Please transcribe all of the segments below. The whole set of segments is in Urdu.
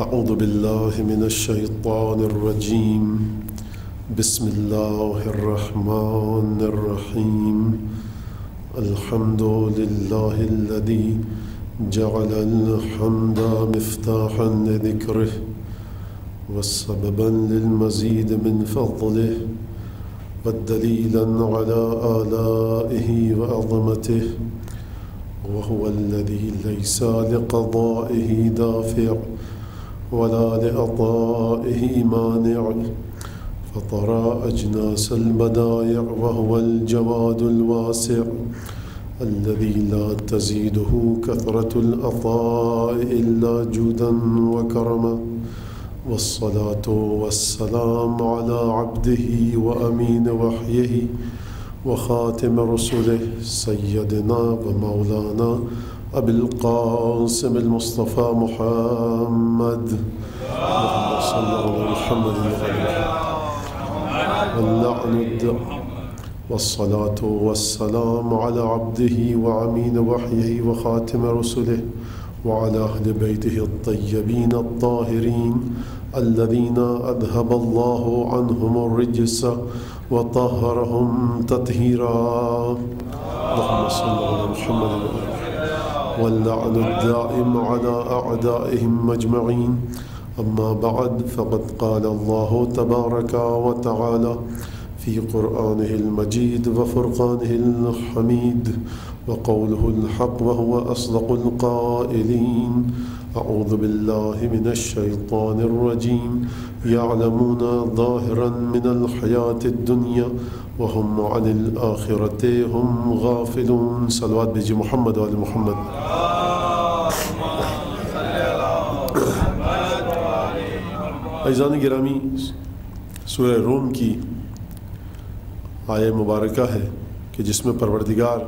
اعوذ باللہ من الشیطان الرجیم بسم اللہ الرحمن الرحیم الحمد للہ الذی جعل الحمد مفتاحا لذکرہ وسببا للمزید من فضلہ والدلیلا على آلائہ وعظمتہ وهو الذي ليس لقضائه دافع ولا لعطائه مانع فطر أجناس البدائع وهو الجواد الواسع الذي لا تزيده كثرة العطاء إلا جودا وكرما والصلاة والسلام على عبده وأمين وحيه وخاتم رسله سيدنا ومولانا أبي القاسم المصطفى محمد اللهم صل على محمد واللعن والصلاة والسلام على عبده وأمين وحيه وخاتم رسله وعلى أهل بيته الطيبين الطاهرين الذين أذهب الله عنهم الرجس وطهرهم تطهيرا اللهم صل على محمد واللعن الدائم على أعدائهم أجمعين أما بعد فقد قال الله تبارك وتعالى في قرآنه المجيد وفرقانه الحميد وقوله الحق وهو أصدق القائلين أعوذ بالله من الشيطان الرجيم يعلمون ظاهرا من الحياة الدنيا وهم عن الآخرة هم غافلون صلوات بجي محمد وآل محمد. عزیزان گرامی، سورہ روم کی آیہ مبارکہ ہے کہ جس میں پروردگار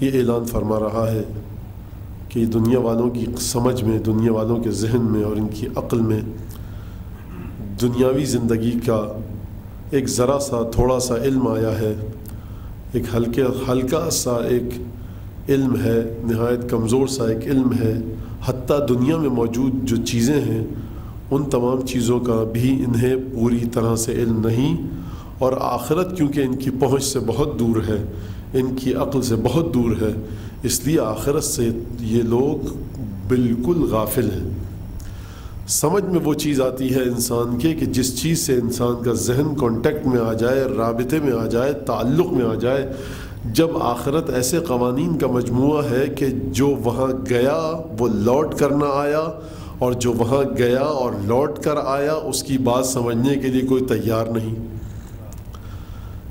یہ اعلان فرما رہا ہے کہ دنیا والوں کی سمجھ میں، دنیا والوں کے ذہن میں اور ان کی عقل میں دنیاوی زندگی کا ایک ذرا سا تھوڑا سا علم آیا ہے، ایک ہلکا سا ایک علم ہے، نہایت کمزور سا ایک علم ہے. حتیٰ دنیا میں موجود جو چیزیں ہیں ان تمام چیزوں کا بھی انہیں پوری طرح سے علم نہیں، اور آخرت کیونکہ ان کی پہنچ سے بہت دور ہے، ان کی عقل سے بہت دور ہے، اس لیے آخرت سے یہ لوگ بالکل غافل ہیں. سمجھ میں وہ چیز آتی ہے انسان کے کہ جس چیز سے انسان کا ذہن کانٹیکٹ میں آ جائے، رابطے میں آ جائے، تعلق میں آ جائے. جب آخرت ایسے قوانین کا مجموعہ ہے کہ جو وہاں گیا وہ لوٹ کر نہ آیا، اور جو وہاں گیا اور لوٹ کر آیا اس کی بات سمجھنے کے لیے کوئی تیار نہیں،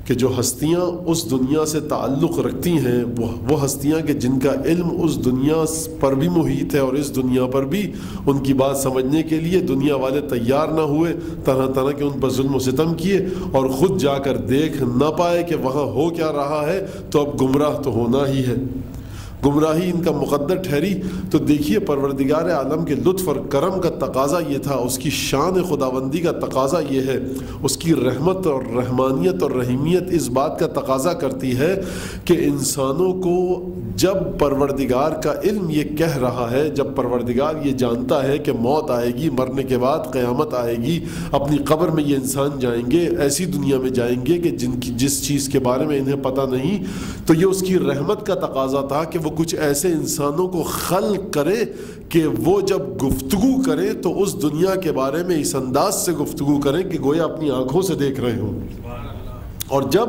کہ جو ہستیاں اس دنیا سے تعلق رکھتی ہیں وہ ہستیاں کہ جن کا علم اس دنیا پر بھی محیط ہے اور اس دنیا پر بھی، ان کی بات سمجھنے کے لیے دنیا والے تیار نہ ہوئے، طرح طرح کے ان پر ظلم و ستم کیے، اور خود جا کر دیکھ نہ پائے کہ وہاں ہو کیا رہا ہے، تو اب گمراہ تو ہونا ہی ہے. گمراہی ان کا مقدر ٹھہری. تو دیکھیے پروردگار عالم کے لطف اور کرم کا تقاضا یہ تھا، اس کی شان خداوندی کا تقاضا یہ ہے، اس کی رحمت اور رحمانیت اور رحیمیت اس بات کا تقاضا کرتی ہے کہ انسانوں کو جب پروردگار کا علم یہ کہہ رہا ہے، جب پروردگار یہ جانتا ہے کہ موت آئے گی، مرنے کے بعد قیامت آئے گی، اپنی قبر میں یہ انسان جائیں گے، ایسی دنیا میں جائیں گے کہ جس چیز کے بارے میں انہیں پتہ نہیں، تو یہ اس کی رحمت کا تقاضا تھا کہ وہ کچھ ایسے انسانوں کو خلق کرے کہ وہ جب گفتگو کریں تو اس دنیا کے بارے میں اس انداز سے گفتگو کریں کہ گویا اپنی آنکھوں سے دیکھ رہے ہوں. اور جب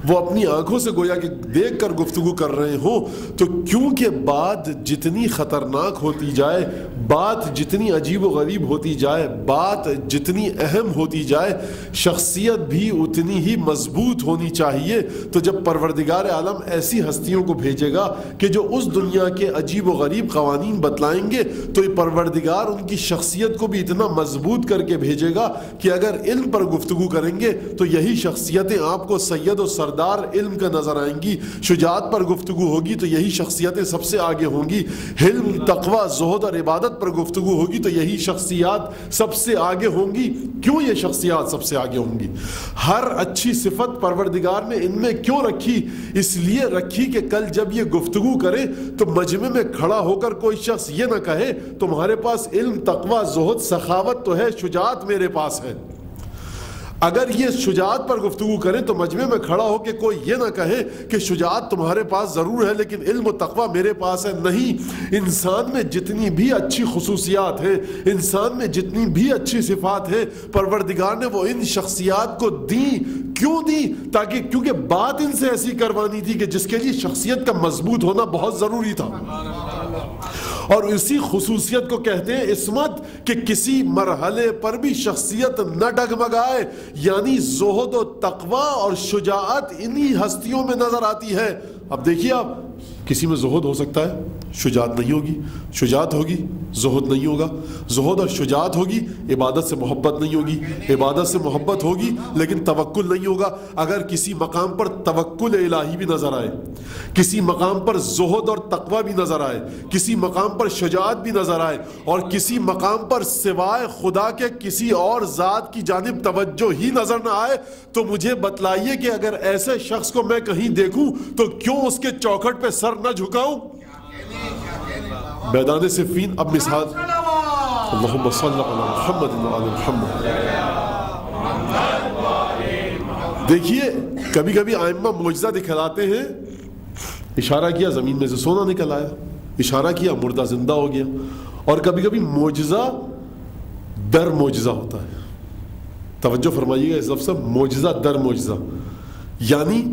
وہ اپنی آنکھوں سے گویا کہ دیکھ کر گفتگو کر رہے ہوں تو کیونکہ بات جتنی خطرناک ہوتی جائے، بات جتنی عجیب و غریب ہوتی جائے، بات جتنی اہم ہوتی جائے، شخصیت بھی اتنی ہی مضبوط ہونی چاہیے. تو جب پروردگار عالم ایسی ہستیوں کو بھیجے گا کہ جو اس دنیا کے عجیب و غریب قوانین بتلائیں گے، تو یہ پروردگار ان کی شخصیت کو بھی اتنا مضبوط کر کے بھیجے گا کہ اگر علم پر گفتگو کریں گے تو یہی شخصیتیں آپ آپ کو سید و سردار علم کا نظر آئیں گی. شجاعت پر گفتگو ہوگی تو یہی شخصیتیں سب سے آگے ہوں گی. حلم، تقوی، زہد اور عبادت پر گفتگو ہوگی تو یہی شخصیات سب سے آگے ہوں گی. کیوں یہ شخصیات سب سے آگے ہوں گی؟ ہر اچھی صفت پروردگار نے ان میں کیوں رکھی؟ اس لیے رکھی کہ کل جب یہ گفتگو کریں تو مجمع میں کھڑا ہو کر کوئی شخص یہ نہ کہے تمہارے پاس علم، تقوی، زہد، سخاوت تو ہے، شجاعت میرے پاس ہے. اگر یہ شجاعت پر گفتگو کریں تو مجمع میں کھڑا ہو کے کوئی یہ نہ کہے کہ شجاعت تمہارے پاس ضرور ہے لیکن علم و تقوی میرے پاس ہے. نہیں، انسان میں جتنی بھی اچھی خصوصیات ہیں، انسان میں جتنی بھی اچھی صفات ہیں، پروردگار نے وہ ان شخصیات کو دی. کیوں دی؟ کیونکہ بات ان سے ایسی کروانی تھی کہ جس کے لیے شخصیت کا مضبوط ہونا بہت ضروری تھا. اور اسی خصوصیت کو کہتے ہیں عصمت، کہ کسی مرحلے پر بھی شخصیت نہ ڈگمگائے. یعنی زہد و تقوی اور شجاعت انہی ہستیوں میں نظر آتی ہے. اب دیکھیے، آپ کسی میں زہد ہو سکتا ہے، شجاعت نہیں ہوگی. شجاعت ہوگی، زہد نہیں ہوگا. زہد اور شجاعت ہوگی، عبادت سے محبت نہیں ہوگی. عبادت سے محبت ہوگی لیکن توکل نہیں ہوگا. اگر کسی مقام پر توکل الہی بھی نظر آئے، کسی مقام پر زہد اور تقوی بھی نظر آئے، کسی مقام پر شجاعت بھی نظر آئے، اور کسی مقام پر سوائے خدا کے کسی اور ذات کی جانب توجہ ہی نظر نہ آئے، تو مجھے بتلائیے کہ اگر ایسے شخص کو میں کہیں دیکھوں تو کیوں اس کے چوکھٹ پہ سر نہ جھکاؤں؟ میدان صفین. اب مثال، اللہم صلی علی محمد و آل محمد. دیکھیے، کبھی کبھی ائمہ معجزہ دکھلاتے ہیں. اشارہ کیا، زمین میں سے سونا نکل آیا. اشارہ کیا، مردہ زندہ ہو گیا. اور کبھی کبھی معجزہ در معجزہ ہوتا ہے. توجہ فرمائیے گا اس لفظ سے، معجزہ در معجزہ. یعنی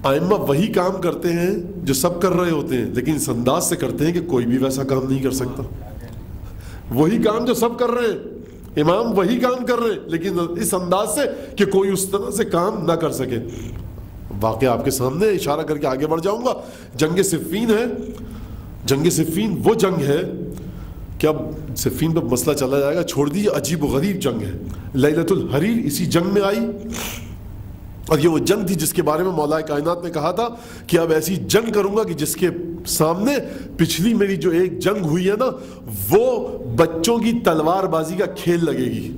ائمہ وہی کام کرتے ہیں جو سب کر رہے ہوتے ہیں، لیکن اس انداز سے کرتے ہیں کہ کوئی بھی ویسا کام نہیں کر سکتا. وہی کام جو سب کر رہے ہیں، امام وہی کام کر رہے ہیں، لیکن اس انداز سے کہ کوئی اس طرح سے کام نہ کر سکے. واقعہ آپ کے سامنے، اشارہ کر کے آگے بڑھ جاؤں گا. جنگ صفین ہے. جنگ صفین وہ جنگ ہے کہ اب صفین پہ مسئلہ چلا جائے گا، چھوڑ دیجیے. عجیب و غریب جنگ ہے. لیلۃ الحریر اسی جنگ میں آئی، اور یہ وہ جنگ تھی جس کے بارے میں مولا کائنات نے کہا تھا کہ اب ایسی جنگ کروں گا کہ جس کے سامنے پچھلی میری جو ایک جنگ ہوئی ہے نا، وہ بچوں کی تلوار بازی کا کھیل لگے گی.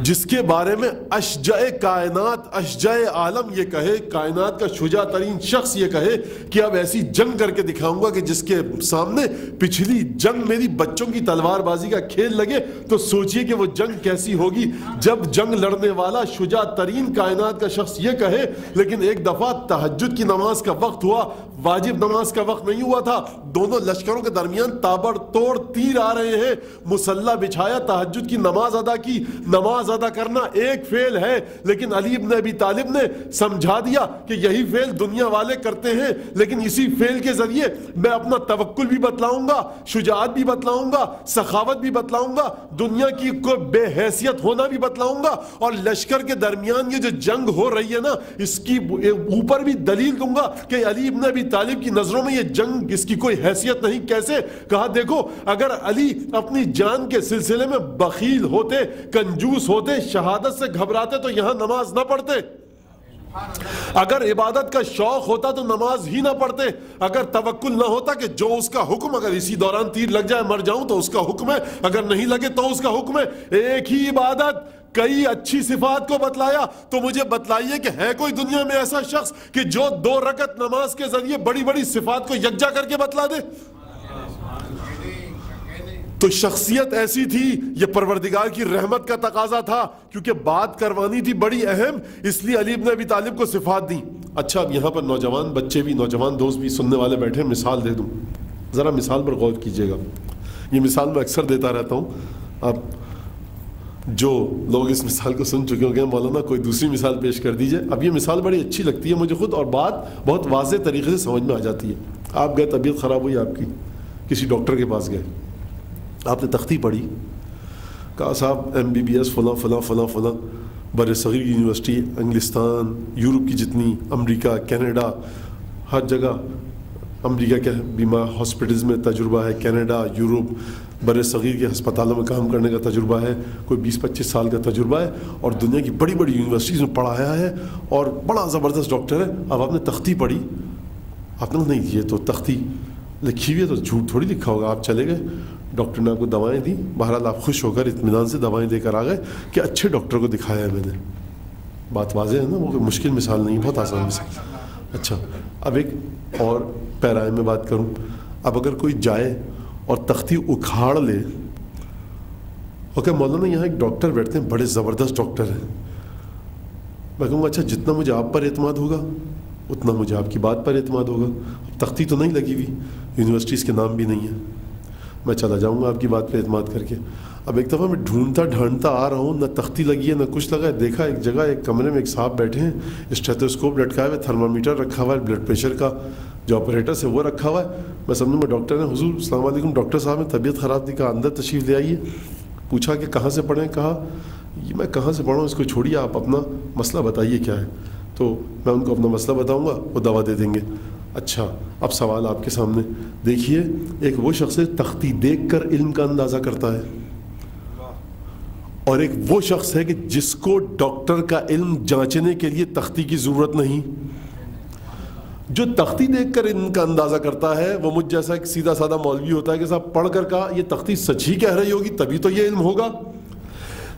جس کے بارے میں اشجع کائنات، اشجع عالم یہ کہے، کائنات کا شجاع ترین شخص یہ کہے کہ اب ایسی جنگ کر کے دکھاؤں گا کہ جس کے سامنے پچھلی جنگ میری بچوں کی تلوار بازی کا کھیل لگے. تو سوچئے کہ وہ جنگ کیسی ہوگی جب جنگ لڑنے والا شجاع ترین کائنات کا شخص یہ کہے. لیکن ایک دفعہ تہجد کی نماز کا وقت ہوا، واجب نماز کا وقت نہیں ہوا تھا. دونوں لشکروں کے درمیان تابڑ توڑ تیر آ رہے ہیں. مسلح بچھایا، تہجد کی نماز ادا کی. نماز ادا کرنا ایک فعل ہے، لیکن علی ابن ابی طالب نے سمجھا دیا کہ یہی فعل دنیا والے کرتے ہیں، لیکن اسی فعل کے ذریعے میں اپنا توکل بھی بتلاؤں گا، شجاعت بھی بتلاؤں گا، سخاوت بھی بتلاؤں گا، دنیا کی کوئی بے حیثیت ہونا بھی بتلاؤں گا. اور لشکر کے درمیان یہ جو جنگ ہو رہی ہے نا، اس کی اوپر بھی دلیل دوں گا کہ علی ابن ابی طالب کی نظروں میں یہ جنگ اس کی کوئی حیثیت نہیں. کیسے؟ کہا دیکھو، اگر علی اپنی جان کے سلسلے میں بخیل ہوتے، کنجوس ہوتے، شہادت سے گھبراتے تو یہاں نماز نہ پڑھتے. اگر عبادت کا شوق ہوتا تو نماز ہی نہ پڑھتے. اگر توکل نہ ہوتا کہ جو اس کا حکم، اگر اسی دوران تیر لگ جائے مر جاؤں تو اس کا حکم ہے، اگر نہیں لگے تو اس کا حکم ہے. ایک ہی عبادت کئی اچھی صفات کو بتلایا. تو مجھے بتلائیے کہ ہے کوئی دنیا میں ایسا شخص کہ جو 2 رکعت نماز کے ذریعے بڑی بڑی صفات کو یکجا کر کے بتلا دے؟ تو شخصیت ایسی تھی، یہ پروردگار کی رحمت کا تقاضا تھا، کیونکہ بات کروانی تھی بڑی اہم، اس لیے علی ابن ابی طالب کو صفات دی. اچھا، اب یہاں پر نوجوان بچے بھی، نوجوان دوست بھی سننے والے بیٹھے، مثال دے دوں. ذرا مثال پر غور کیجیے گا. یہ مثال میں اکثر دیتا رہتا ہوں. اب جو لوگ اس مثال کو سن چکے ہوں گے، مولانا کوئی دوسری مثال پیش کر دیجئے. اب یہ مثال بڑی اچھی لگتی ہے مجھے خود، اور بات بہت واضح طریقے سے سمجھ میں آ جاتی ہے. آپ گئے، طبیعت خراب ہوئی آپ کی، کسی ڈاکٹر کے پاس گئے، آپ نے تختی پڑھی، کہا صاحب MBBS فلاں فلاں فلاں فلاں، بر صغیر کی یونیورسٹی، انگلستان، یورپ کی جتنی، امریکہ، کینیڈا، ہر جگہ امریکہ کے بیمہ ہاسپٹلز میں تجربہ ہے، کینیڈا، یورپ، بر صغیر کے ہسپتالوں میں کام کرنے کا تجربہ ہے, کوئی 20-25 سال کا تجربہ ہے, اور دنیا کی بڑی بڑی یونیورسٹیز میں پڑھایا ہے اور بڑا زبردست ڈاکٹر ہے. اب آپ نے تختی پڑھی, آپ نے نہیں یہ تو تختی لکھی ہوئی ہے تو جھوٹ تھوڑی لکھا ہوگا. آپ چلے گئے, ڈاکٹر نے آپ کو دوائیں دی, بہرحال آپ خوش ہو کر اطمینان سے دوائیں دے کر آ گئے کہ اچھے ڈاکٹر کو دکھایا ہے میں نے. بات واضح ہے نا, وہ مشکل مثال نہیں, بہت آسان مثال. اچھا, اب ایک اور پیرائے میں بات کروں. اب اگر کوئی جائے اور تختی اکھاڑ لے, اوکے مولانا یہاں ایک ڈاکٹر بیٹھتے ہیں, بڑے زبردست ڈاکٹر ہیں, میں کہوں گا اچھا جتنا مجھے آپ پر اعتماد ہوگا اتنا مجھے آپ کی بات پر اعتماد ہوگا. اب تختی تو نہیں لگی ہوئی, یونیورسٹیز کے نام بھی نہیں ہے, میں چلا جاؤں گا آپ کی بات پہ اعتماد کر کے. اب ایک دفعہ میں ڈھونڈتا ڈھانڈتا آ رہا ہوں, نہ تختی لگی ہے نہ کچھ لگا ہے. دیکھا ایک جگہ ایک کمرے میں ایک صاحب بیٹھے ہیں, اسٹیتھوسکوپ لٹکایا ہوا ہے, تھرمامیٹر رکھا ہوا ہے, بلڈ پریشر کا جو آپریٹرس ہے وہ رکھا ہوا ہے. میں سمجھوں میں ڈاکٹر نے, حضور السلام علیکم, ڈاکٹر صاحب میں طبیعت خراب تھی, کہا اندر تشریف لے آئیے. پوچھا کہ کہاں سے پڑھیں, کہا یہ میں کہاں سے پڑھا ہوں, اس کو چھوڑیے, آپ اپنا مسئلہ بتائیے کیا ہے. تو میں ان کو اپنا مسئلہ بتاؤں گا, وہ دوا دے دیں گے. اچھا اب سوال آپ کے سامنے دیکھیے, ایک وہ شخص ہے تختی دیکھ کر علم کا اندازہ کرتا ہے, اور ایک وہ شخص ہے کہ جس کو ڈاکٹر کا علم جانچنے کے لیے تختی کی ضرورت نہیں. جو تختی دیکھ کر علم کا اندازہ کرتا ہے وہ مجھ جیسا ایک سیدھا سادہ مولوی ہوتا ہے کہ صاحب پڑھ کر کہا یہ تختی سچ ہی کہہ رہی ہوگی تبھی تو یہ علم ہوگا.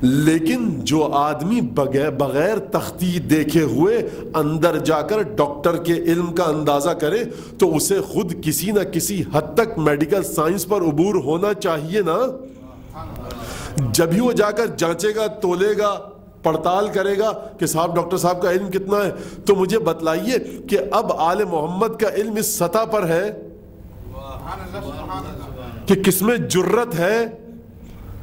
لیکن جو آدمی بغیر تختی دیکھے ہوئے اندر جا کر ڈاکٹر کے علم کا اندازہ کرے تو اسے خود کسی نہ کسی حد تک میڈیکل سائنس پر عبور ہونا چاہیے نا. جب ہی وہ جا کر جانچے گا, تولے گا, پڑتال کرے گا کہ صاحب ڈاکٹر صاحب کا علم کتنا ہے, تو مجھے بتلائیے کہ اب آل محمد کا علم اس سطح پر ہے کہ کس میں جرت ہے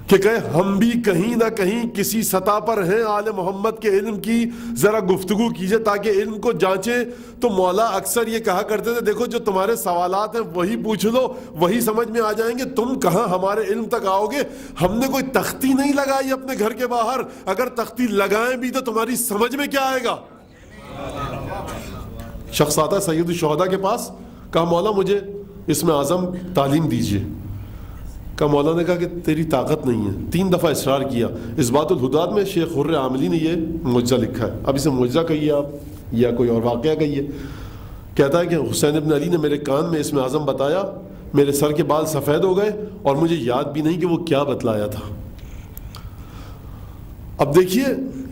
کہ کہیں ہم بھی کہیں نہ کہیں کسی سطح پر ہیں آل محمد کے علم کی, ذرا گفتگو کیجئے تاکہ علم کو جانچیں. تو مولا اکثر یہ کہا کرتے تھے دیکھو جو تمہارے سوالات ہیں وہی پوچھ لو, وہی سمجھ میں آ جائیں گے, تم کہاں ہمارے علم تک آؤ گے. ہم نے کوئی تختی نہیں لگائی اپنے گھر کے باہر, اگر تختی لگائیں بھی تو تمہاری سمجھ میں کیا آئے گا. شخص آتا ہے سید الشہداء کے پاس, کہا مولا مجھے اسم اعظم تعلیم دیجئے. کہ مولانا نے کہا کہ تیری طاقت نہیں ہے. 3 دفعہ اصرار کیا. اثبات الحداد میں شیخ حر عاملی نے یہ معجزہ لکھا ہے. اب اسے معجزہ کہیے آپ یا کوئی اور واقعہ کہیے. کہتا ہے کہ حسین ابن علی نے میرے کان میں اسم اعظم بتایا, میرے سر کے بال سفید ہو گئے اور مجھے یاد بھی نہیں کہ وہ کیا بتلایا تھا. اب دیکھیے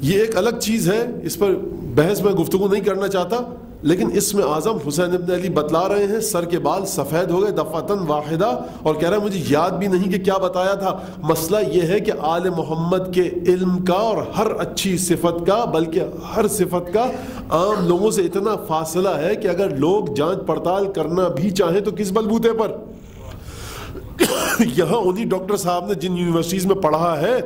یہ ایک الگ چیز ہے, اس پر بحث میں گفتگو نہیں کرنا چاہتا, لیکن اسم اعظم حسین ابن علی بتلا رہے ہیں, سر کے بال سفید ہو گئے دفعتاً واحدہ, اور کہہ رہے ہیں مجھے یاد بھی نہیں کہ کیا بتایا تھا. مسئلہ یہ ہے کہ آل محمد کے علم کا اور ہر اچھی صفت کا, بلکہ ہر صفت کا عام لوگوں سے اتنا فاصلہ ہے کہ اگر لوگ جانچ پڑتال کرنا بھی چاہیں تو کس بلبوتے پر. یہاں انہی ڈاکٹر صاحب نے جن یونیورسٹیز میں پڑھا ہے,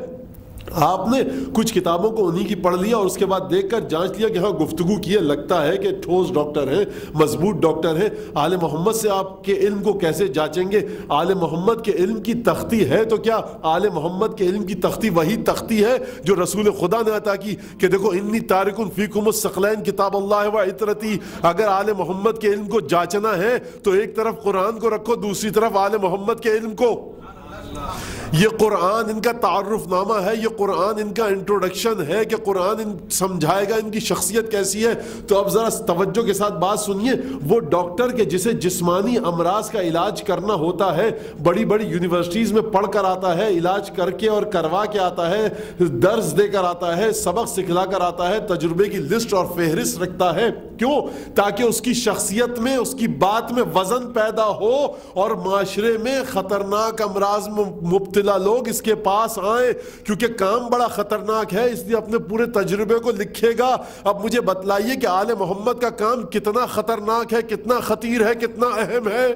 آپ نے کچھ کتابوں کو انہی کی پڑھ لیا اور اس کے بعد دیکھ کر جانچ لیا کہ ہاں گفتگو کی ہے, لگتا ہے کہ ٹھوس ڈاکٹر ہیں, مضبوط ڈاکٹر ہیں. آل محمد سے آپ کے علم کو کیسے جانچیں گے؟ آل محمد کے علم کی تختی ہے تو کیا آل محمد کے علم کی تختی وہی تختی ہے جو رسول خدا نے عطا کی کہ دیکھو انی تارک فیکم الثقلین کتاب اللہ و عطرتی. اگر آل محمد کے علم کو جانچنا ہے تو ایک طرف قرآن کو رکھو, دوسری طرف آل محمد کے علم کو. یہ قرآن ان کا تعارف نامہ ہے, یہ قرآن ان کا انٹروڈکشن ہے کہ قرآن ان سمجھائے گا ان کی شخصیت کیسی ہے. تو اب ذرا توجہ کے ساتھ بات سنیے. وہ ڈاکٹر کے جسے جسمانی امراض کا علاج کرنا ہوتا ہے, بڑی بڑی یونیورسٹیز میں پڑھ کر آتا ہے, علاج کر کے اور کروا کے آتا ہے, درس دے کر آتا ہے, سبق سکھلا کر آتا ہے, تجربے کی لسٹ اور فہرست رکھتا ہے. کیوں؟ تاکہ اس کی شخصیت میں, اس کی بات میں وزن پیدا ہو اور معاشرے میں خطرناک امراض مبتلا لوگ اس کے پاس آئیں, کیونکہ کام بڑا خطرناک ہے, اس لیے اپنے پورے تجربے کو لکھے گا. اب مجھے بتلائیے کہ آل محمد کا کام کتنا خطرناک ہے, کتنا خطیر ہے, کتنا اہم ہے.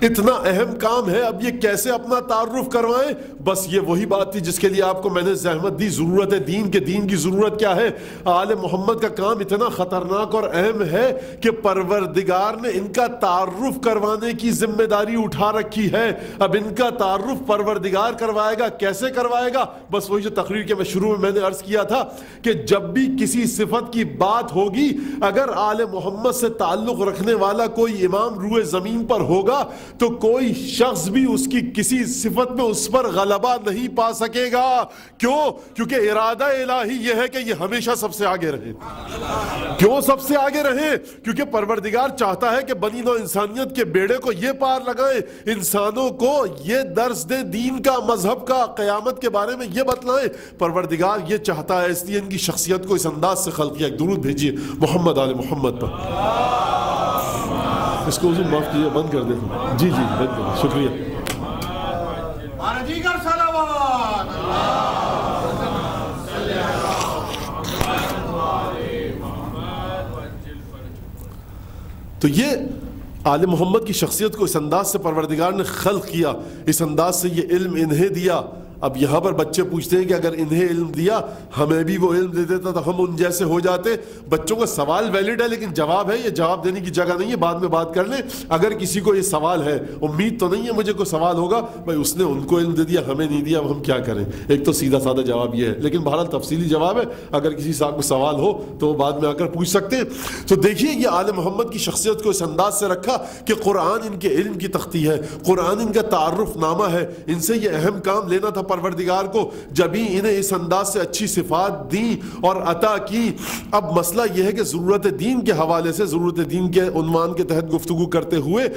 اتنا اہم کام ہے. اب یہ کیسے اپنا تعارف کروائیں؟ بس یہ وہی بات تھی جس کے لیے آپ کو میں نے زحمت دی. ضرورت ہے دین کے, دین کی ضرورت کیا ہے؟ آل محمد کا کام اتنا خطرناک اور اہم ہے کہ پروردگار نے ان کا تعارف کروانے کی ذمہ داری اٹھا رکھی ہے. اب ان کا تعارف پروردگار کروائے گا. کیسے کروائے گا؟ بس وہی جو تقریر کے شروع میں نے عرض کیا تھا کہ جب بھی کسی صفت کی بات ہوگی, اگر آل محمد سے تعلق رکھنے والا کوئی امام روئے زمین پر ہوگا تو کوئی شخص بھی اس کی کسی صفت میں اس پر غلبہ نہیں پا سکے گا. کیوں؟ کیونکہ ارادہ الہی یہ ہے کہ یہ ہمیشہ سب سے آگے رہے. کیوں سب سے آگے رہے؟ کیونکہ پروردگار چاہتا ہے کہ بنی نوع انسانیت کے بیڑے کو یہ پار لگائیں, انسانوں کو یہ درس دے دین کا, مذہب کا, قیامت کے بارے میں یہ بتلائیں. پروردگار یہ چاہتا ہے, اس لیے ان کی شخصیت کو اس انداز سے خلق کیا. ایک درود بھیجیے محمد آل محمد پر. اس کو معاف کیجیے, بند کر دیں. جی جی بند کر, شکریہ. تو یہ آل محمد کی شخصیت کو اس انداز سے پروردگار نے خلق کیا, اس انداز سے یہ علم انہیں دیا. اب یہاں پر بچے پوچھتے ہیں کہ اگر انہیں علم دیا ہمیں بھی وہ علم دے دیتا تو ہم ان جیسے ہو جاتے. بچوں کا سوال ویلڈ ہے لیکن جواب ہے, یہ جواب دینے کی جگہ نہیں ہے, بعد میں بات کر لیں. اگر کسی کو یہ سوال ہے, امید تو نہیں ہے مجھے کوئی سوال ہوگا بھائی اس نے ان کو علم دے دیا ہمیں نہیں دیا, اب ہم کیا کریں. ایک تو سیدھا سادہ جواب یہ ہے, لیکن بہرحال تفصیلی جواب ہے, اگر کسی صاحب کو سوال ہو تو وہ بعد میں آ کر پوچھ سکتے ہیں. تو دیکھیے یہ آل محمد کی شخصیت کو اس انداز سے رکھا کہ قرآن ان کے علم کی تختی ہے, قرآن ان کا تعارف نامہ ہے. ان سے یہ اہم کام لینا تھا پروردگار کو, جب ہی انہیں اس انداز سے اچھی صفات دیں اور عطا کی. اب مسئلہ یہ ہے کہ ضرورت دین کے حوالے سے, ضرورت دین کے عنوان کے تحت گفتگو کرتے ہوئے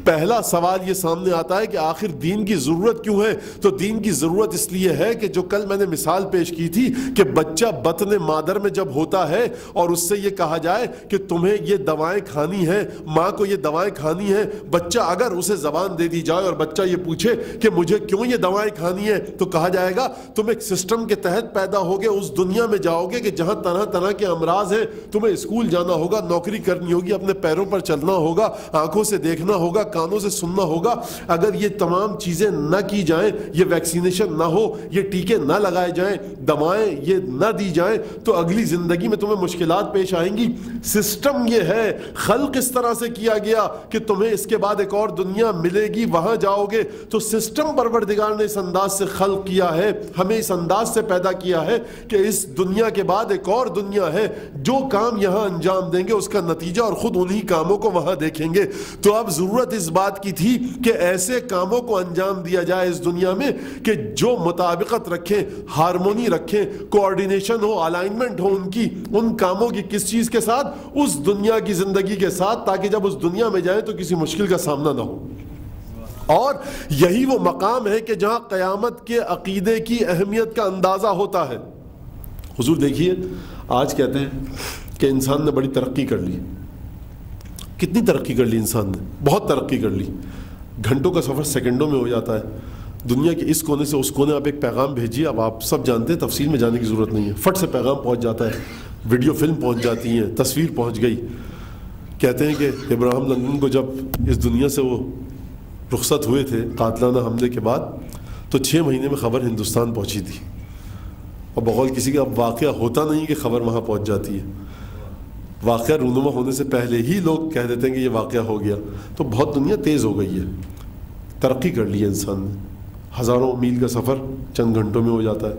پہلا سوال یہ سامنے آتا ہے کہ آخر دین کی ضرورت کیوں ہے؟ تو دین کی ضرورت اس لیے ہے کہ جو کل میں نے مثال پیش کی تھی کہ بچہ بطن مادر میں جب ہوتا ہے اور اس سے یہ کہا جائے کہ تمہیں یہ دوائیں کھانی ہیں, ماں کو یہ دوائیں کھانی ہیں, بچہ اگر اسے زبان دے دی جائے اور بچہ یہ پوچھے کہ مجھے کیوں یہ دوائیں کھانی ہیں, تو کہا جائے گا تم ایک سسٹم کے تحت پیدا ہوگے, اس دنیا میں جاؤ گے کہ جہاں طرح طرح کے امراض ہیں, تمہیں اسکول جانا ہوگا, نوکری کرنی ہوگی, اپنے پیروں پر چلنا ہوگا, آنکھوں سے دیکھنا ہوگا, کانوں سے سننا ہوگا. اگر یہ تمام چیزیں نہ کی جائیں, یہ ویکسینیشن نہ ہو, یہ ٹیکے نہ لگائے جائیں, دوائیں یہ نہ دی جائیں, تو اگلی زندگی میں تمہیں مشکلات پیش آئیں گی. سسٹم یہ ہے, خلق اس طرح سے کیا گیا کہ تمہیں اس کے بعد ایک اور دنیا ملے گی, وہاں جاؤ گے. تو سسٹم پروردگار نے اس انداز سے خلق کیا ہے, ہمیں اس انداز سے پیدا کیا ہے کہ اس دنیا کے بعد ایک اور دنیا ہے, جو کام یہاں انجام دیں گے اس کا نتیجہ اور خود انہی کاموں کو وہاں دیکھیں گے. تو اب ضرورت اس بات کی تھی کہ ایسے کاموں کو انجام دیا جائے اس دنیا میں کہ جو مطابقت رکھیں, ہارمونی رکھیں, کوآرڈینیشن ہو, الائنمنٹ ہو ان کی, ان کاموں کی کس چیز کے ساتھ, اس دنیا کی زندگی کے ساتھ, تاکہ جب اس دنیا میں جائیں تو کسی مشکل کا سامنا نہ ہو. اور یہی وہ مقام ہے کہ جہاں قیامت کے عقیدے کی اہمیت کا اندازہ ہوتا ہے. حضور دیکھیے آج کہتے ہیں کہ انسان نے بڑی ترقی کر لی. کتنی ترقی کر لی انسان نے؟ بہت ترقی کر لی. گھنٹوں کا سفر سیکنڈوں میں ہو جاتا ہے. دنیا کے اس کونے سے اس کونے آپ ایک پیغام بھیجیے, اب آپ سب جانتے ہیں, تفصیل میں جانے کی ضرورت نہیں ہے, فٹ سے پیغام پہنچ جاتا ہے, ویڈیو فلم پہنچ جاتی ہیں, تصویر پہنچ گئی. کہتے ہیں کہ ابراہیم لنگن کو جب اس دنیا سے وہ رخصت ہوئے تھے قاتلانہ حملے کے بعد, تو 6 مہینے میں خبر ہندوستان پہنچی تھی. اور بقول کسی کا اب واقعہ ہوتا نہیں کہ خبر وہاں پہنچ جاتی ہے, واقعہ رونما ہونے سے پہلے ہی لوگ کہہ دیتے ہیں کہ یہ واقعہ ہو گیا. تو بہت دنیا تیز ہو گئی ہے, ترقی کر لی ہے انسان نے, ہزاروں میل کا سفر چند گھنٹوں میں ہو جاتا ہے.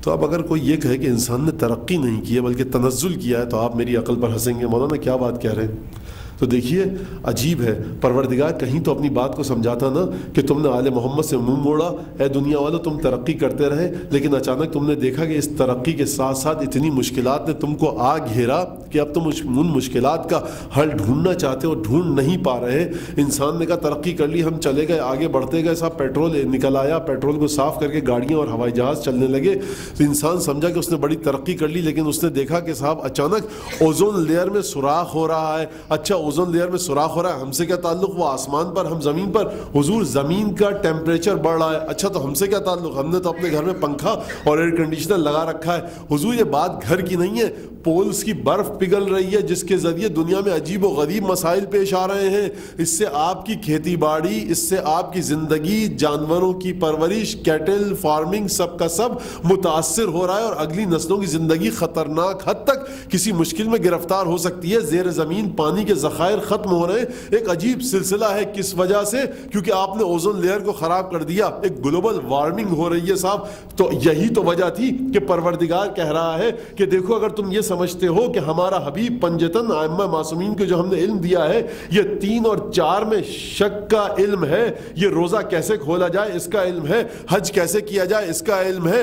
تو اب اگر کوئی یہ کہے کہ انسان نے ترقی نہیں کی ہے بلکہ تنزل کیا ہے, تو آپ میری عقل پر ہنسیں گے, مولانا کیا بات کہہ رہے ہیں. تو دیکھیے عجیب ہے, پروردگار کہیں تو اپنی بات کو سمجھاتا نا کہ تم نے آل محمد سے منہ موڑا, اے دنیا والو تم ترقی کرتے رہے, لیکن اچانک تم نے دیکھا کہ اس ترقی کے ساتھ ساتھ اتنی مشکلات نے تم کو آ گھیرا کہ اب تم ان مشکلات کا حل ڈھونڈنا چاہتے ہو, ڈھونڈ نہیں پا رہے. انسان نے کہا ترقی کر لی, ہم چلے گئے, آگے بڑھتے گئے, صاحب پیٹرول نکل آیا, پیٹرول کو صاف کر کے گاڑیاں اور ہوائی جہاز چلنے لگے. تو انسان سمجھا کہ اس نے بڑی ترقی کر لی, لیکن اس نے دیکھا کہ صاحب اچانک اوزون لیئر میں سوراخ ہو رہا ہے. اچھا اوزون لیئر میں سوراخ ہو رہا ہے, ہم سے کیا تعلق, وہ آسمان پر, ہم زمین پر. حضور زمین کا ٹیمپریچر بڑھ رہا ہے, اچھا تو ہم سے کیا تعلق, ہم نے تو اپنے گھر میں پنکھا اور ایئر کنڈیشنر لگا رکھا ہے. حضور یہ بات گھر کی نہیں ہے, پولز کی برف پگھل رہی ہے جس کے ذریعے دنیا میں عجیب و غریب مسائل پیش آ رہے ہیں. اس سے آپ کی کھیتی باڑی, اس سے آپ کی زندگی, جانوروں کی پرورش, کیٹل فارمنگ, سب کا سب متاثر ہو رہا ہے, اور اگلی نسلوں کی زندگی خطرناک حد تک کسی مشکل میں گرفتار ہو سکتی ہے. زیر زمین پانی کے ذخائر ختم ہو رہے ہیں. ایک عجیب سلسلہ ہے, کس وجہ سے, کیونکہ آپ نے اوزون لیئر کو خراب کر دیا, ایک گلوبل وارمنگ ہو رہی ہے صاحب. تو یہی تو وجہ تھی کہ پروردگار کہہ رہا ہے کہ دیکھو اگر تم یہ سمجھتے ہو کہ ہمارا حبیب پنجتن ائمہ معصومین کو جو ہم نے علم دیا ہے یہ 3 اور 4 میں شک کا علم ہے، یہ روزہ کیسے کھولا جائے اس کا علم ہے، حج کیسے کیا جائے اس کا علم ہے،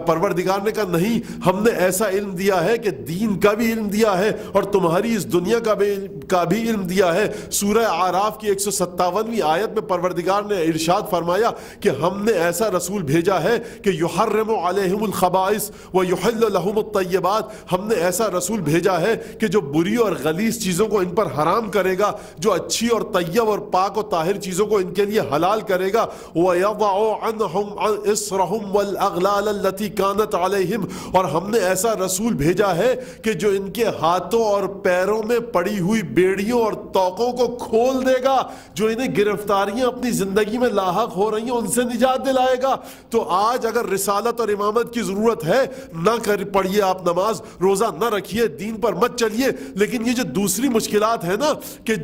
پروردگار نے کہا نہیں، ہم نے ایسا علم دیا ہے کہ دین کا بھی علم دیا ہے اور تمہاری اس دنیا کا بھی علم دیا ہے۔ سورہ اعراف کی 157ویں آیت میں پروردگار نے ارشاد فرمایا کہ ہم نے ایسا رسول بھیجا ہے کہ یحرم علیہم الخبائث ویحل لہم الطیبات، ہم نے ایسا رسول بھیجا ہے کہ جو بری اور غلیظ چیزوں کو ان پر حرام کرے گا، جو اچھی اور طیب اور پاک و طاہر چیزوں کو ان کے لیے حلال کرے گا، وَيَضَعُ عَنْهُمْ إِصْرَهُمْ وَالْأَغْلَالَ الَّتِي كَانَتْ عَلَيْهِمْ، اور ہم نے ایسا رسول بھیجا ہے کہ جو ان کے ہاتھوں اور پیروں میں پڑی ہوئی بیڑیوں اور توقوں کو کھول دے گا، جو انہیں گرفتاریاں اپنی زندگی میں لاحق ہو رہی ہیں ان سے نجات دلائے گا۔ تو آج اگر رسالت اور امامت کی ضرورت ہے، نہ پڑھیے آپ نماز، روزہ نہ رکھیے، دین پر مت چلیے، لیکن یہ جو دوسری مشکلات ہیں نا کہ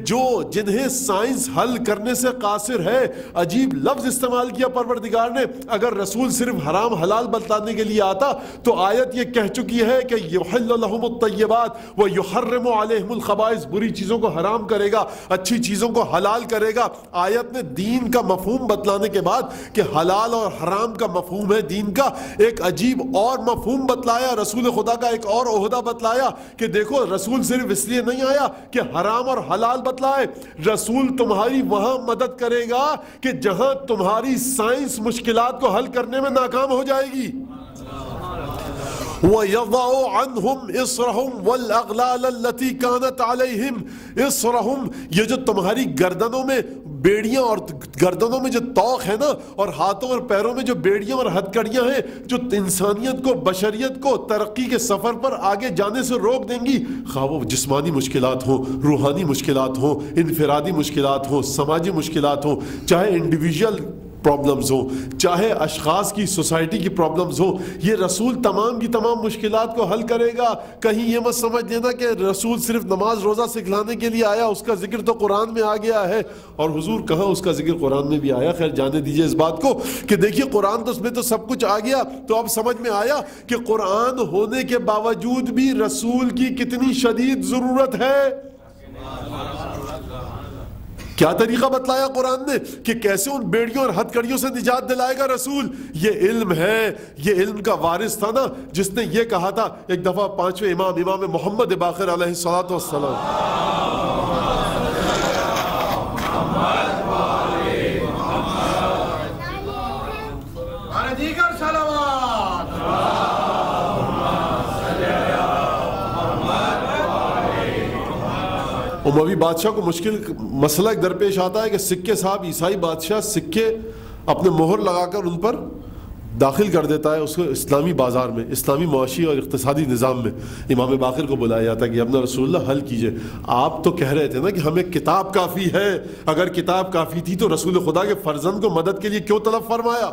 جنہیں سائنس حل کرنے سے قاصر ہے، عجیب لفظ استعمال کیا پروردگار نے، اگر رسول صرف حرام حلال بتلانے کے لیے آتا تو آیت یہ کہہ چکی ہے کہ یحل لہم الطیبات ویحرم علیہم الخبائث، بری چیزوں کو حرام کرے گا، اچھی چیزوں کو حلال کرے گا۔ آیت نے دین کا مفہوم بتلانے کے بعد کہ حلال اور حرام کا مفہوم ہے دین کا، ایک عجیب اور مفہوم بتلایا، رسول خدا کا ایک اور عہدہ بتلایا کہ دیکھو رسول صرف اس لیے نہیں آیا کہ حرام اور حلال بتلائے، رسول تمہاری وہاں مدد کرے گا کہ جہاں تمہاری سائنس مشکلات کو حل کرنے میں ناکام ہو جائے گی۔ وَيَضَعُ عَنْهُمْ إِصْرَهُمْ وَالْأَغْلَالَ الَّتِي كَانَتْ عَلَيْهِمْ، إِصْرَهُمْ یہ جو تمہاری گردنوں میں بیڑیاں اور گردنوں میں جو طوق ہے نا، اور ہاتھوں اور پیروں میں جو بیڑیاں اور ہتھکڑیاں ہیں جو انسانیت کو، بشریت کو ترقی کے سفر پر آگے جانے سے روک دیں گی، خواہ وہ جسمانی مشکلات ہوں، روحانی مشکلات ہوں، انفرادی مشکلات ہوں، سماجی مشکلات ہوں، چاہے انڈیویجول پرابلمز ہوں، چاہے اشخاص کی، سوسائٹی کی پرابلمز ہوں، یہ رسول تمام کی تمام مشکلات کو حل کرے گا۔ کہیں یہ مت سمجھ لینا کہ رسول صرف نماز روزہ سکھلانے کے لیے آیا، اس کا ذکر تو قرآن میں آ گیا ہے، اور حضور کہاں اس کا ذکر قرآن میں بھی آیا۔ خیر جانے دیجئے اس بات کو کہ دیکھیے قرآن تو اس میں تو سب کچھ آ گیا، تو اب سمجھ میں آیا کہ قرآن ہونے کے باوجود بھی رسول کی کتنی شدید ضرورت ہے۔ کیا طریقہ بتلایا قرآن نے کہ کیسے ان بیڑیوں اور ہتھکڑیوں سے نجات دلائے گا رسول؟ یہ علم ہے، یہ علم کا وارث تھا نا جس نے یہ کہا تھا ایک دفعہ 5ویں امام محمد باقر علیہ الصلوۃ والسلام، اموی بادشاہ کو مشکل مسئلہ ایک درپیش آتا ہے کہ سکے صاحب عیسائی بادشاہ سکے اپنے مہر لگا کر ان پر داخل کر دیتا ہے اس کو اسلامی بازار میں، اسلامی معاشی اور اقتصادی نظام میں۔ امام باقر کو بلایا جاتا ہے کہ ابن رسول اللہ حل کیجئے، آپ تو کہہ رہے تھے نا کہ ہمیں کتاب کافی ہے، اگر کتاب کافی تھی تو رسول خدا کے فرزند کو مدد کے لیے کیوں طلب فرمایا؟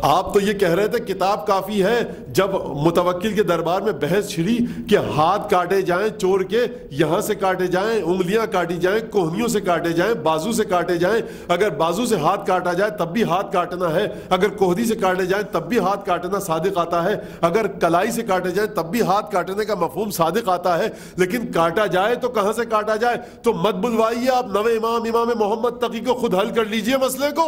آپ تو یہ کہہ رہے تھے کتاب کافی ہے، جب متوکل کے دربار میں بحث چھڑی کہ ہاتھ کاٹے جائیں چور کے، یہاں سے کاٹے جائیں، انگلیاں کاٹی جائیں، کوہنیوں سے کاٹے جائیں، بازو سے کاٹے جائیں، اگر بازو سے ہاتھ کاٹا جائے تب بھی ہاتھ کاٹنا ہے، اگر کوہنی سے کاٹے جائیں تب بھی ہاتھ کاٹنا صادق آتا ہے، اگر کلائی سے کاٹے جائیں تب بھی ہاتھ کاٹنے کا مفہوم صادق آتا ہے، لیکن کاٹا جائے تو کہاں سے کاٹا جائے؟ تو مت بلوائیے آپ نوے امام محمد تقی کو، خود حل کر لیجئے مسئلے کو۔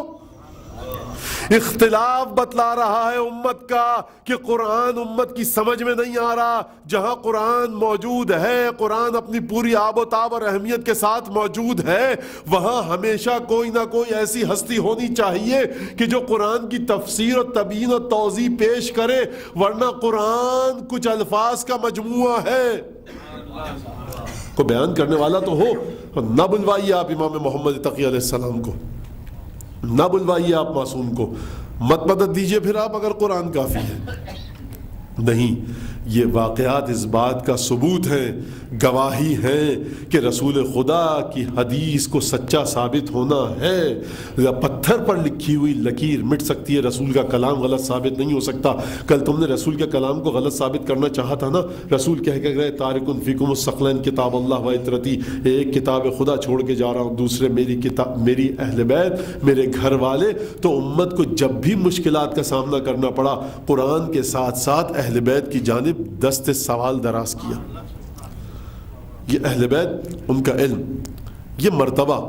اختلاف بتلا رہا ہے امت کا کہ قرآن امت کی سمجھ میں نہیں آ رہا۔ جہاں قرآن موجود ہے، قرآن اپنی پوری آب و تاب اور اہمیت کے ساتھ موجود ہے، وہاں ہمیشہ کوئی نہ کوئی ایسی ہستی ہونی چاہیے کہ جو قرآن کی تفسیر اور تبیین اور توضیح پیش کرے، ورنہ قرآن کچھ الفاظ کا مجموعہ ہے۔ کو بیان کرنے والا تو ہو، نہ بلوائیے آپ امام محمد تقی علیہ السلام کو، نہ بلوائیے آپ معصوم کو، مت مدد دیجئے پھر آپ اگر قرآن کافی ہے۔ نہیں، یہ واقعات اس بات کا ثبوت ہیں، گواہی ہے کہ رسول خدا کی حدیث کو سچا ثابت ہونا ہے۔ پتھر پر لکھی ہوئی لکیر مٹ سکتی ہے، رسول کا کلام غلط ثابت نہیں ہو سکتا۔ کل تم نے رسول کے کلام کو غلط ثابت کرنا چاہا تھا نا، رسول کہہ کے گئے تارکن فیکم الثقلین کتاب اللہ و عترتی، ایک کتاب خدا چھوڑ کے جا رہا ہوں، دوسرے میری کتاب، میری اہل بیت، میرے گھر والے۔ تو امت کو جب بھی مشکلات کا سامنا کرنا پڑا، قرآن کے ساتھ ساتھ اہل بیت کی جانب جانب دست سوال دراز کیا. یہ اہل بیت، ان کا علم، یہ مرتبہ،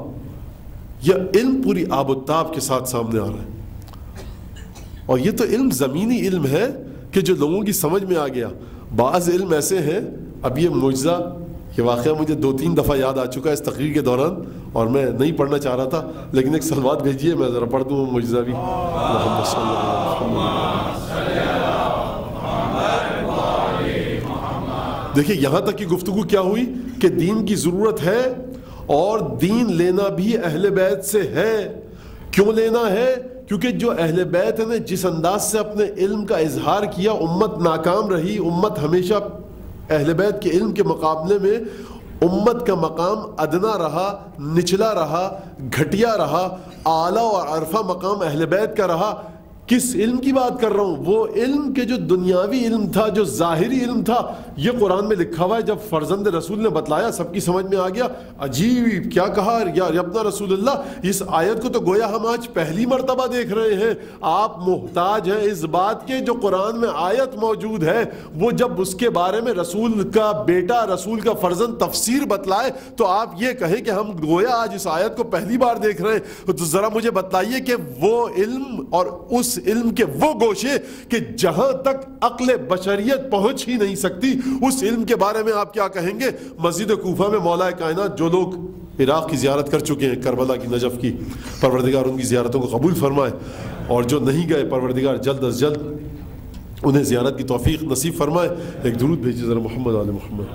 یہ علم پوری آب و تاب کے ساتھ سامنے آ رہا ہے. اور یہ تو علم زمینی علم ہے کہ جو لوگوں کی سمجھ میں آ گیا. بعض علم ایسے ہیں، اب یہ معجزہ، یہ واقعہ مجھے 2-3 دفعہ یاد آ چکا ہے اس تقریر کے دوران، اور میں نہیں پڑھنا چاہ رہا تھا، لیکن ایک صلوات بھیجیے میں ذرا پڑھ دوں وہ معجزہ بھی. محمد صلی اللہ علیہ وسلم. دیکھیے یہاں تک کی گفتگو کیا ہوئی کہ دین کی ضرورت ہے، اور دین لینا بھی اہل بیت سے ہے. کیوں لینا ہے؟ کیونکہ جو اہل بیت نے جس انداز سے اپنے علم کا اظہار کیا، امت ناکام رہی. امت ہمیشہ اہل بیت کے علم کے مقابلے میں امت کا مقام ادنا رہا، نچلا رہا، گھٹیا رہا. اعلیٰ اور عرفہ مقام اہل بیت کا رہا. کس علم کی بات کر رہا ہوں؟ وہ علم کے جو دنیاوی علم تھا، جو ظاہری علم تھا. یہ قرآن میں لکھا ہوا ہے. جب فرزند رسول نے بتلایا سب کی سمجھ میں آ گیا. عجیب کیا کہا یا ابنا رسول اللہ. اس آیت کو تو گویا ہم آج پہلی مرتبہ دیکھ رہے ہیں. آپ محتاج ہیں اس بات کے جو قرآن میں آیت موجود ہے، وہ جب اس کے بارے میں رسول کا بیٹا، رسول کا فرزند تفسیر بتلائے تو آپ یہ کہیں کہ ہم گویا آج اس آیت کو پہلی بار دیکھ رہے ہیں. تو ذرا مجھے بتلائیے کہ وہ علم اور اس علم کے وہ گوشے کہ جہاں تک عقل بشریت پہنچ ہی نہیں سکتی، اس علم کے بارے میں آپ کیا کہیں گے؟ مسجد کوفہ میں مولا کائنات، جو لوگ عراق کی زیارت کر چکے ہیں، کربلا کی، نجف کی، پروردگار ان کی زیارتوں کو قبول فرمائے. اور جو نہیں گئے، پروردگار جلد از جلد انہیں زیارت کی توفیق نصیب فرمائے. ایک درود بھیجیے ذرا محمد آل محمد.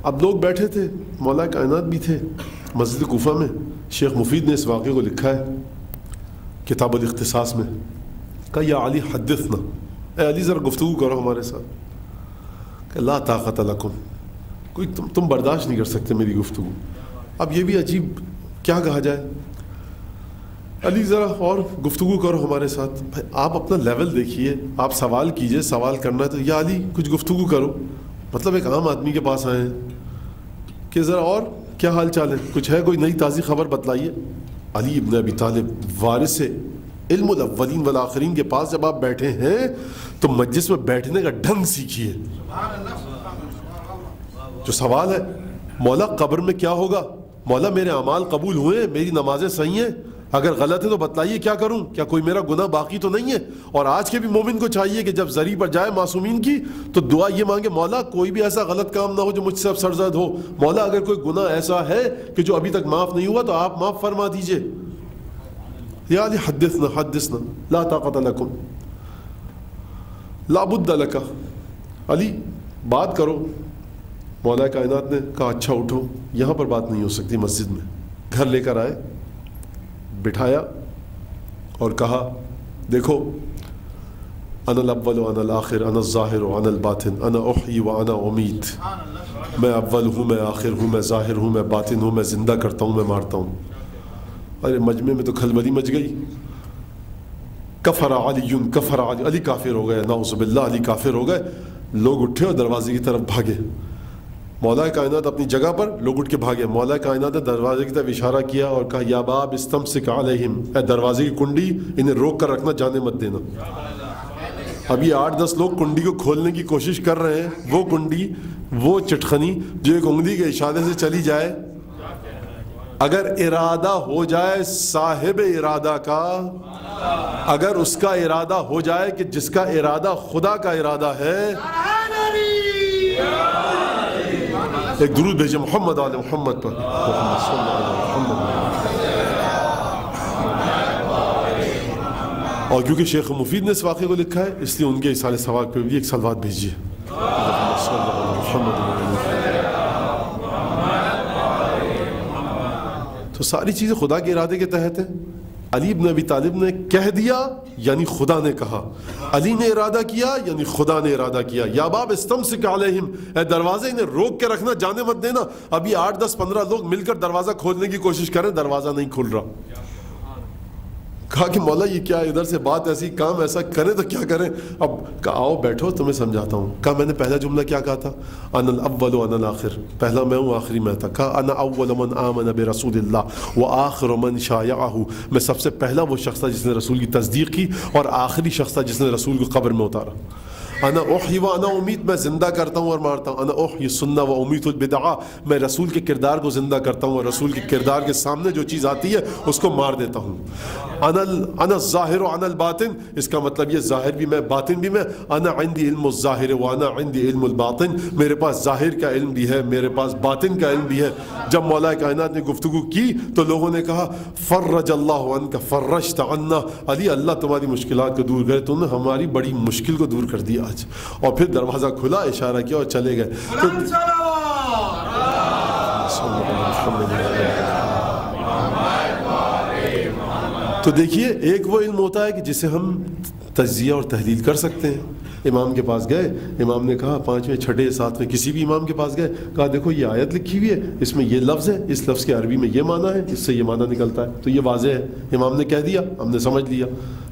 اب لوگ بیٹھے تھے، مولا کائنات بھی تھے مسجد کوفہ میں. شیخ مفید نے اس واقعے کو لکھا ہے کتاب الاختصاص میں. کہا یا علی حدثنا، اے علی ذرا گفتگو کرو ہمارے ساتھ. کہ لا طاقت لکم، کوئی تم برداشت نہیں کر سکتے میری گفتگو. اب یہ بھی عجیب، کیا کہا جائے؟ علی ذرا اور گفتگو کرو ہمارے ساتھ. بھائی آپ اپنا لیول دیکھیے، آپ سوال کیجئے، سوال کرنا ہے تو یا علی کچھ گفتگو کرو. مطلب ایک عام آدمی کے پاس آئے ہیں کہ ذرا اور کیا حال چال ہے، کچھ ہے کوئی نئی تازی خبر بتلائیے. علی ابن ابی طالب وارث علم الاولین والآخرین کے پاس جب آپ بیٹھے ہیں تو مجلس میں بیٹھنے کا ڈھنگ سیکھیے. جو سوال ہے مولا قبر میں کیا ہوگا، مولا میرے اعمال قبول ہوئے، میری نمازیں صحیح ہیں، اگر غلط ہے تو بتلائیے کیا کروں، کیا کوئی میرا گناہ باقی تو نہیں ہے. اور آج کے بھی مومن کو چاہیے کہ جب زری پر جائے معصومین کی تو دعا یہ مانگے، مولا کوئی بھی ایسا غلط کام نہ ہو جو مجھ سے اب سرزد ہو. مولا اگر کوئی گناہ ایسا ہے کہ جو ابھی تک معاف نہیں ہوا تو آپ معاف فرما دیجئے. یا علی حدثنا حدثنا لا طاقت لکم لا بد لک. علی بات کرو. مولا کائنات نے کہا اچھا اٹھو، یہاں پر بات نہیں ہو سکتی مسجد میں. گھر لے کر آئے، بٹھایا اور کہا دیکھو انا الاول وانا الاخر، انا الظاہر وانا الباطن، انا احیی وانا امیت. میں اول ہوں، میں آخر ہوں، میں ظاہر ہوں، میں باطن ہوں، میں زندہ کرتا ہوں، میں مارتا ہوں. ارے مجمع میں تو کھلبلی مچ گئی. کفر علی، کفر علی، علی کافر ہو گئے، نعوذ باللہ علی کافر ہو گئے. لوگ اٹھے اور دروازے کی طرف بھاگے. مولا کائنات اپنی جگہ پر، لوگ اٹھ کے بھاگے. مولا کائنات نے دروازے کی طرف اشارہ کیا اور کہا یا باب استمسک علیہم، اے دروازے کی کنڈی انہیں روک کر رکھنا، جانے مت دینا. ابھی 8-10 لوگ کنڈی کو کھولنے کی کوشش کر رہے ہیں. وہ کنڈی، وہ چٹخنی جو ایک انگلی کے اشارے سے چلی جائے، اگر ارادہ ہو جائے صاحب ارادہ کا، اگر اس کا ارادہ ہو جائے کہ جس کا ارادہ خدا کا ارادہ ہے. ایک درود بھیجے محمد آل محمد پر. محمد صلی اللہ علیہ وسلم. اور کیونکہ شیخ مفید نے اس واقعے کو لکھا ہے اس لیے ان کے اصال ثواب پہ بھی ایک صلوات بھیجیے. تو ساری چیزیں خدا کے ارادے کے تحت ہیں. علی بن ابی طالب نے کہہ دیا یعنی خدا نے کہا، علی نے ارادہ کیا یعنی خدا نے ارادہ کیا. یا باب استمسک علیہم، اے دروازے انہیں روک کے رکھنا، جانے مت دینا. ابھی 8-10-15 لوگ مل کر دروازہ کھولنے کی کوشش کریں، دروازہ نہیں کھل رہا. کہا کہ مولا یہ کیا ادھر سے بات ایسی, کام ایسا کریں تو کیا کریں؟ اب کہا آؤ بیٹھو تمہیں سمجھاتا ہوں. کہا میں نے پہلا جملہ کیا کہا تھا؟ انا الاول وانا الاخر, پہلا میں ہوں آخری میں تھا. کہا انا اول من آمن برسول اللہ وآخر من شایعہ, میں سب سے پہلا وہ شخص تھا جس نے رسول کی تصدیق کی اور آخری شخص تھا جس نے رسول کو قبر میں اتارا. انا احیی و انا امید, میں زندہ کرتا ہوں اور مارتا ہوں. انا احیی السنہ و امیت البدعہ, میں رسول کے کردار کو زندہ کرتا ہوں اور رسول کے کردار کے سامنے جو چیز آتی ہے اس کو مار دیتا ہوں. انا الظاہر و انا الباطن, اس کا مطلب یہ ظاہر بھی میں باطن بھی میں. انا عندي علم الظاہر و انا عندي علم الباطن, میرے پاس ظاہر کا علم بھی ہے, میرے پاس باطن کا علم بھی ہے. جب مولا کائنات نے گفتگو کی تو لوگوں نے کہا فرج اللہ عنک فرجت عنا, علی اللہ تمہاری مشکلات کو دور کرے, تم نے ہماری بڑی مشکل کو دور کر دیا آج. اور پھر دروازہ کھلا, اشارہ کیا اور چلے گئے. تو دیکھیے ایک وہ علم ہوتا ہے کہ جسے ہم تجزیہ اور تحلیل کر سکتے ہیں. امام کے پاس گئے, امام نے کہا 5ویں 6ٹھے 7ویں کسی بھی امام کے پاس گئے, کہا دیکھو یہ آیت لکھی ہوئی ہے, اس میں یہ لفظ ہے, اس لفظ کے عربی میں یہ معنی ہے, اس سے یہ معنی نکلتا ہے, تو یہ واضح ہے. امام نے کہہ دیا, ہم نے سمجھ لیا,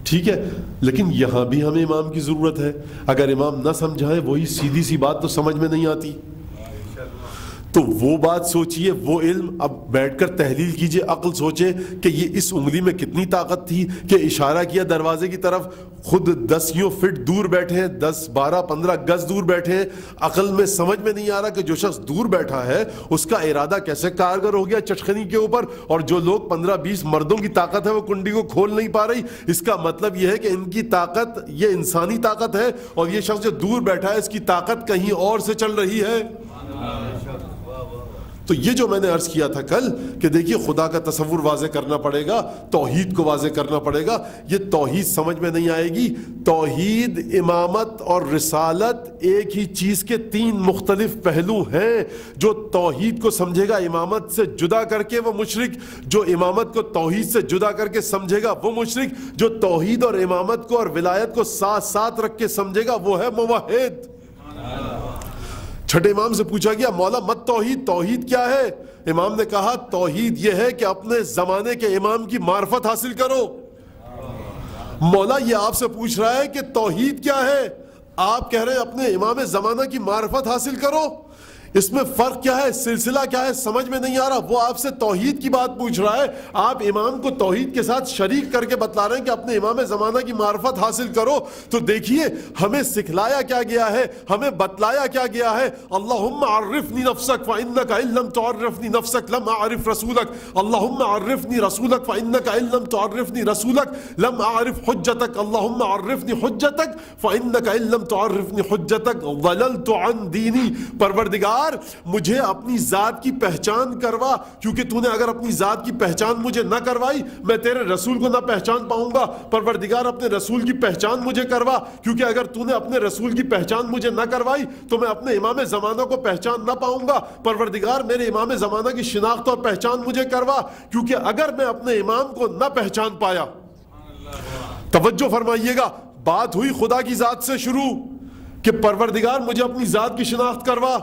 ٹھیک ہے. لیکن یہاں بھی ہمیں امام کی ضرورت ہے. اگر امام نہ سمجھائے وہی سیدھی سی بات تو سمجھ میں نہیں آتی. تو وہ بات سوچئے, وہ علم اب بیٹھ کر تحلیل کیجئے, عقل سوچے کہ یہ اس انگلی میں کتنی طاقت تھی کہ اشارہ کیا دروازے کی طرف, خود 10 فٹ دور بیٹھے ہیں, 10 12 15 گز دور بیٹھے ہیں. عقل میں سمجھ میں نہیں آ رہا کہ جو شخص دور بیٹھا ہے اس کا ارادہ کیسے کارگر ہو گیا چٹخنی کے اوپر, اور جو لوگ 15 20 مردوں کی طاقت ہے وہ کنڈی کو کھول نہیں پا رہی. اس کا مطلب یہ ہے کہ ان کی طاقت یہ انسانی طاقت ہے, اور یہ شخص جو دور بیٹھا ہے اس کی طاقت کہیں اور سے چل رہی ہے. تو یہ جو میں نے عرض کیا تھا کل کہ دیکھیے خدا کا تصور واضح کرنا پڑے گا, توحید کو واضح کرنا پڑے گا. یہ توحید سمجھ میں نہیں آئے گی. توحید, امامت اور رسالت ایک ہی چیز کے 3 مختلف پہلو ہیں. جو توحید کو سمجھے گا امامت سے جدا کر کے وہ مشرک, جو امامت کو توحید سے جدا کر کے سمجھے گا وہ مشرک, جو توحید اور امامت کو اور ولایت کو ساتھ ساتھ رکھ کے سمجھے گا وہ ہے موحد. چھٹے امام سے پوچھا گیا مولا مت توحید, توحید کیا ہے؟ امام نے کہا توحید یہ ہے کہ اپنے زمانے کے امام کی معرفت حاصل کرو. مولا یہ آپ سے پوچھ رہا ہے کہ توحید کیا ہے, آپ کہہ رہے ہیں اپنے امام زمانہ کی معرفت حاصل کرو. اس میں فرق کیا ہے, سلسلہ کیا ہے, سمجھ میں نہیں آ رہا. وہ آپ سے توحید کی بات پوچھ رہا ہے, آپ امام کو توحید کے ساتھ شریک کر کے بتلا رہے ہیں کہ اپنے امام زمانہ کی معرفت حاصل کرو. تو دیکھیے ہمیں سکھلایا کیا گیا ہے, ہمیں بتلایا کیا گیا ہے. اللہم عرفنی نفسک فإنک ان لم تعرفنی نفسک لم اعرف رسولک. اللہم عرفنی رسولک فإنک ان لم تعرفنی رسولک لم اعرف حجتک. اللہم عرفنی حجتک فإنک ان لم تعرفنی حجتک ضللت عن دینی. پروردگار مجھے اپنی ذات کی پہچان کروا, کیونکہ تو نے اگر اپنی ذات کی پہچان مجھے نہ کروائی میں تیرے رسول کو نہ پہچان پاؤں گا. پروردگار اپنے رسول کی پہچان مجھے کروا, کیونکہ اگر تو نے اپنے رسول کی پہچان مجھے نہ کروائی تو میں اپنے امام زمانہ کو پہچان نہ پاؤں گا. پروردگار میرے امام زمانہ کی شناخت اور پہچان مجھے کروا, کیونکہ اگر میں اپنے امام کو نہ پہچان پایا. توجہ فرمائیے گا, بات ہوئی خدا کی ذات سے شروع کہ پروردگار مجھے اپنی ذات کی شناخت کروا.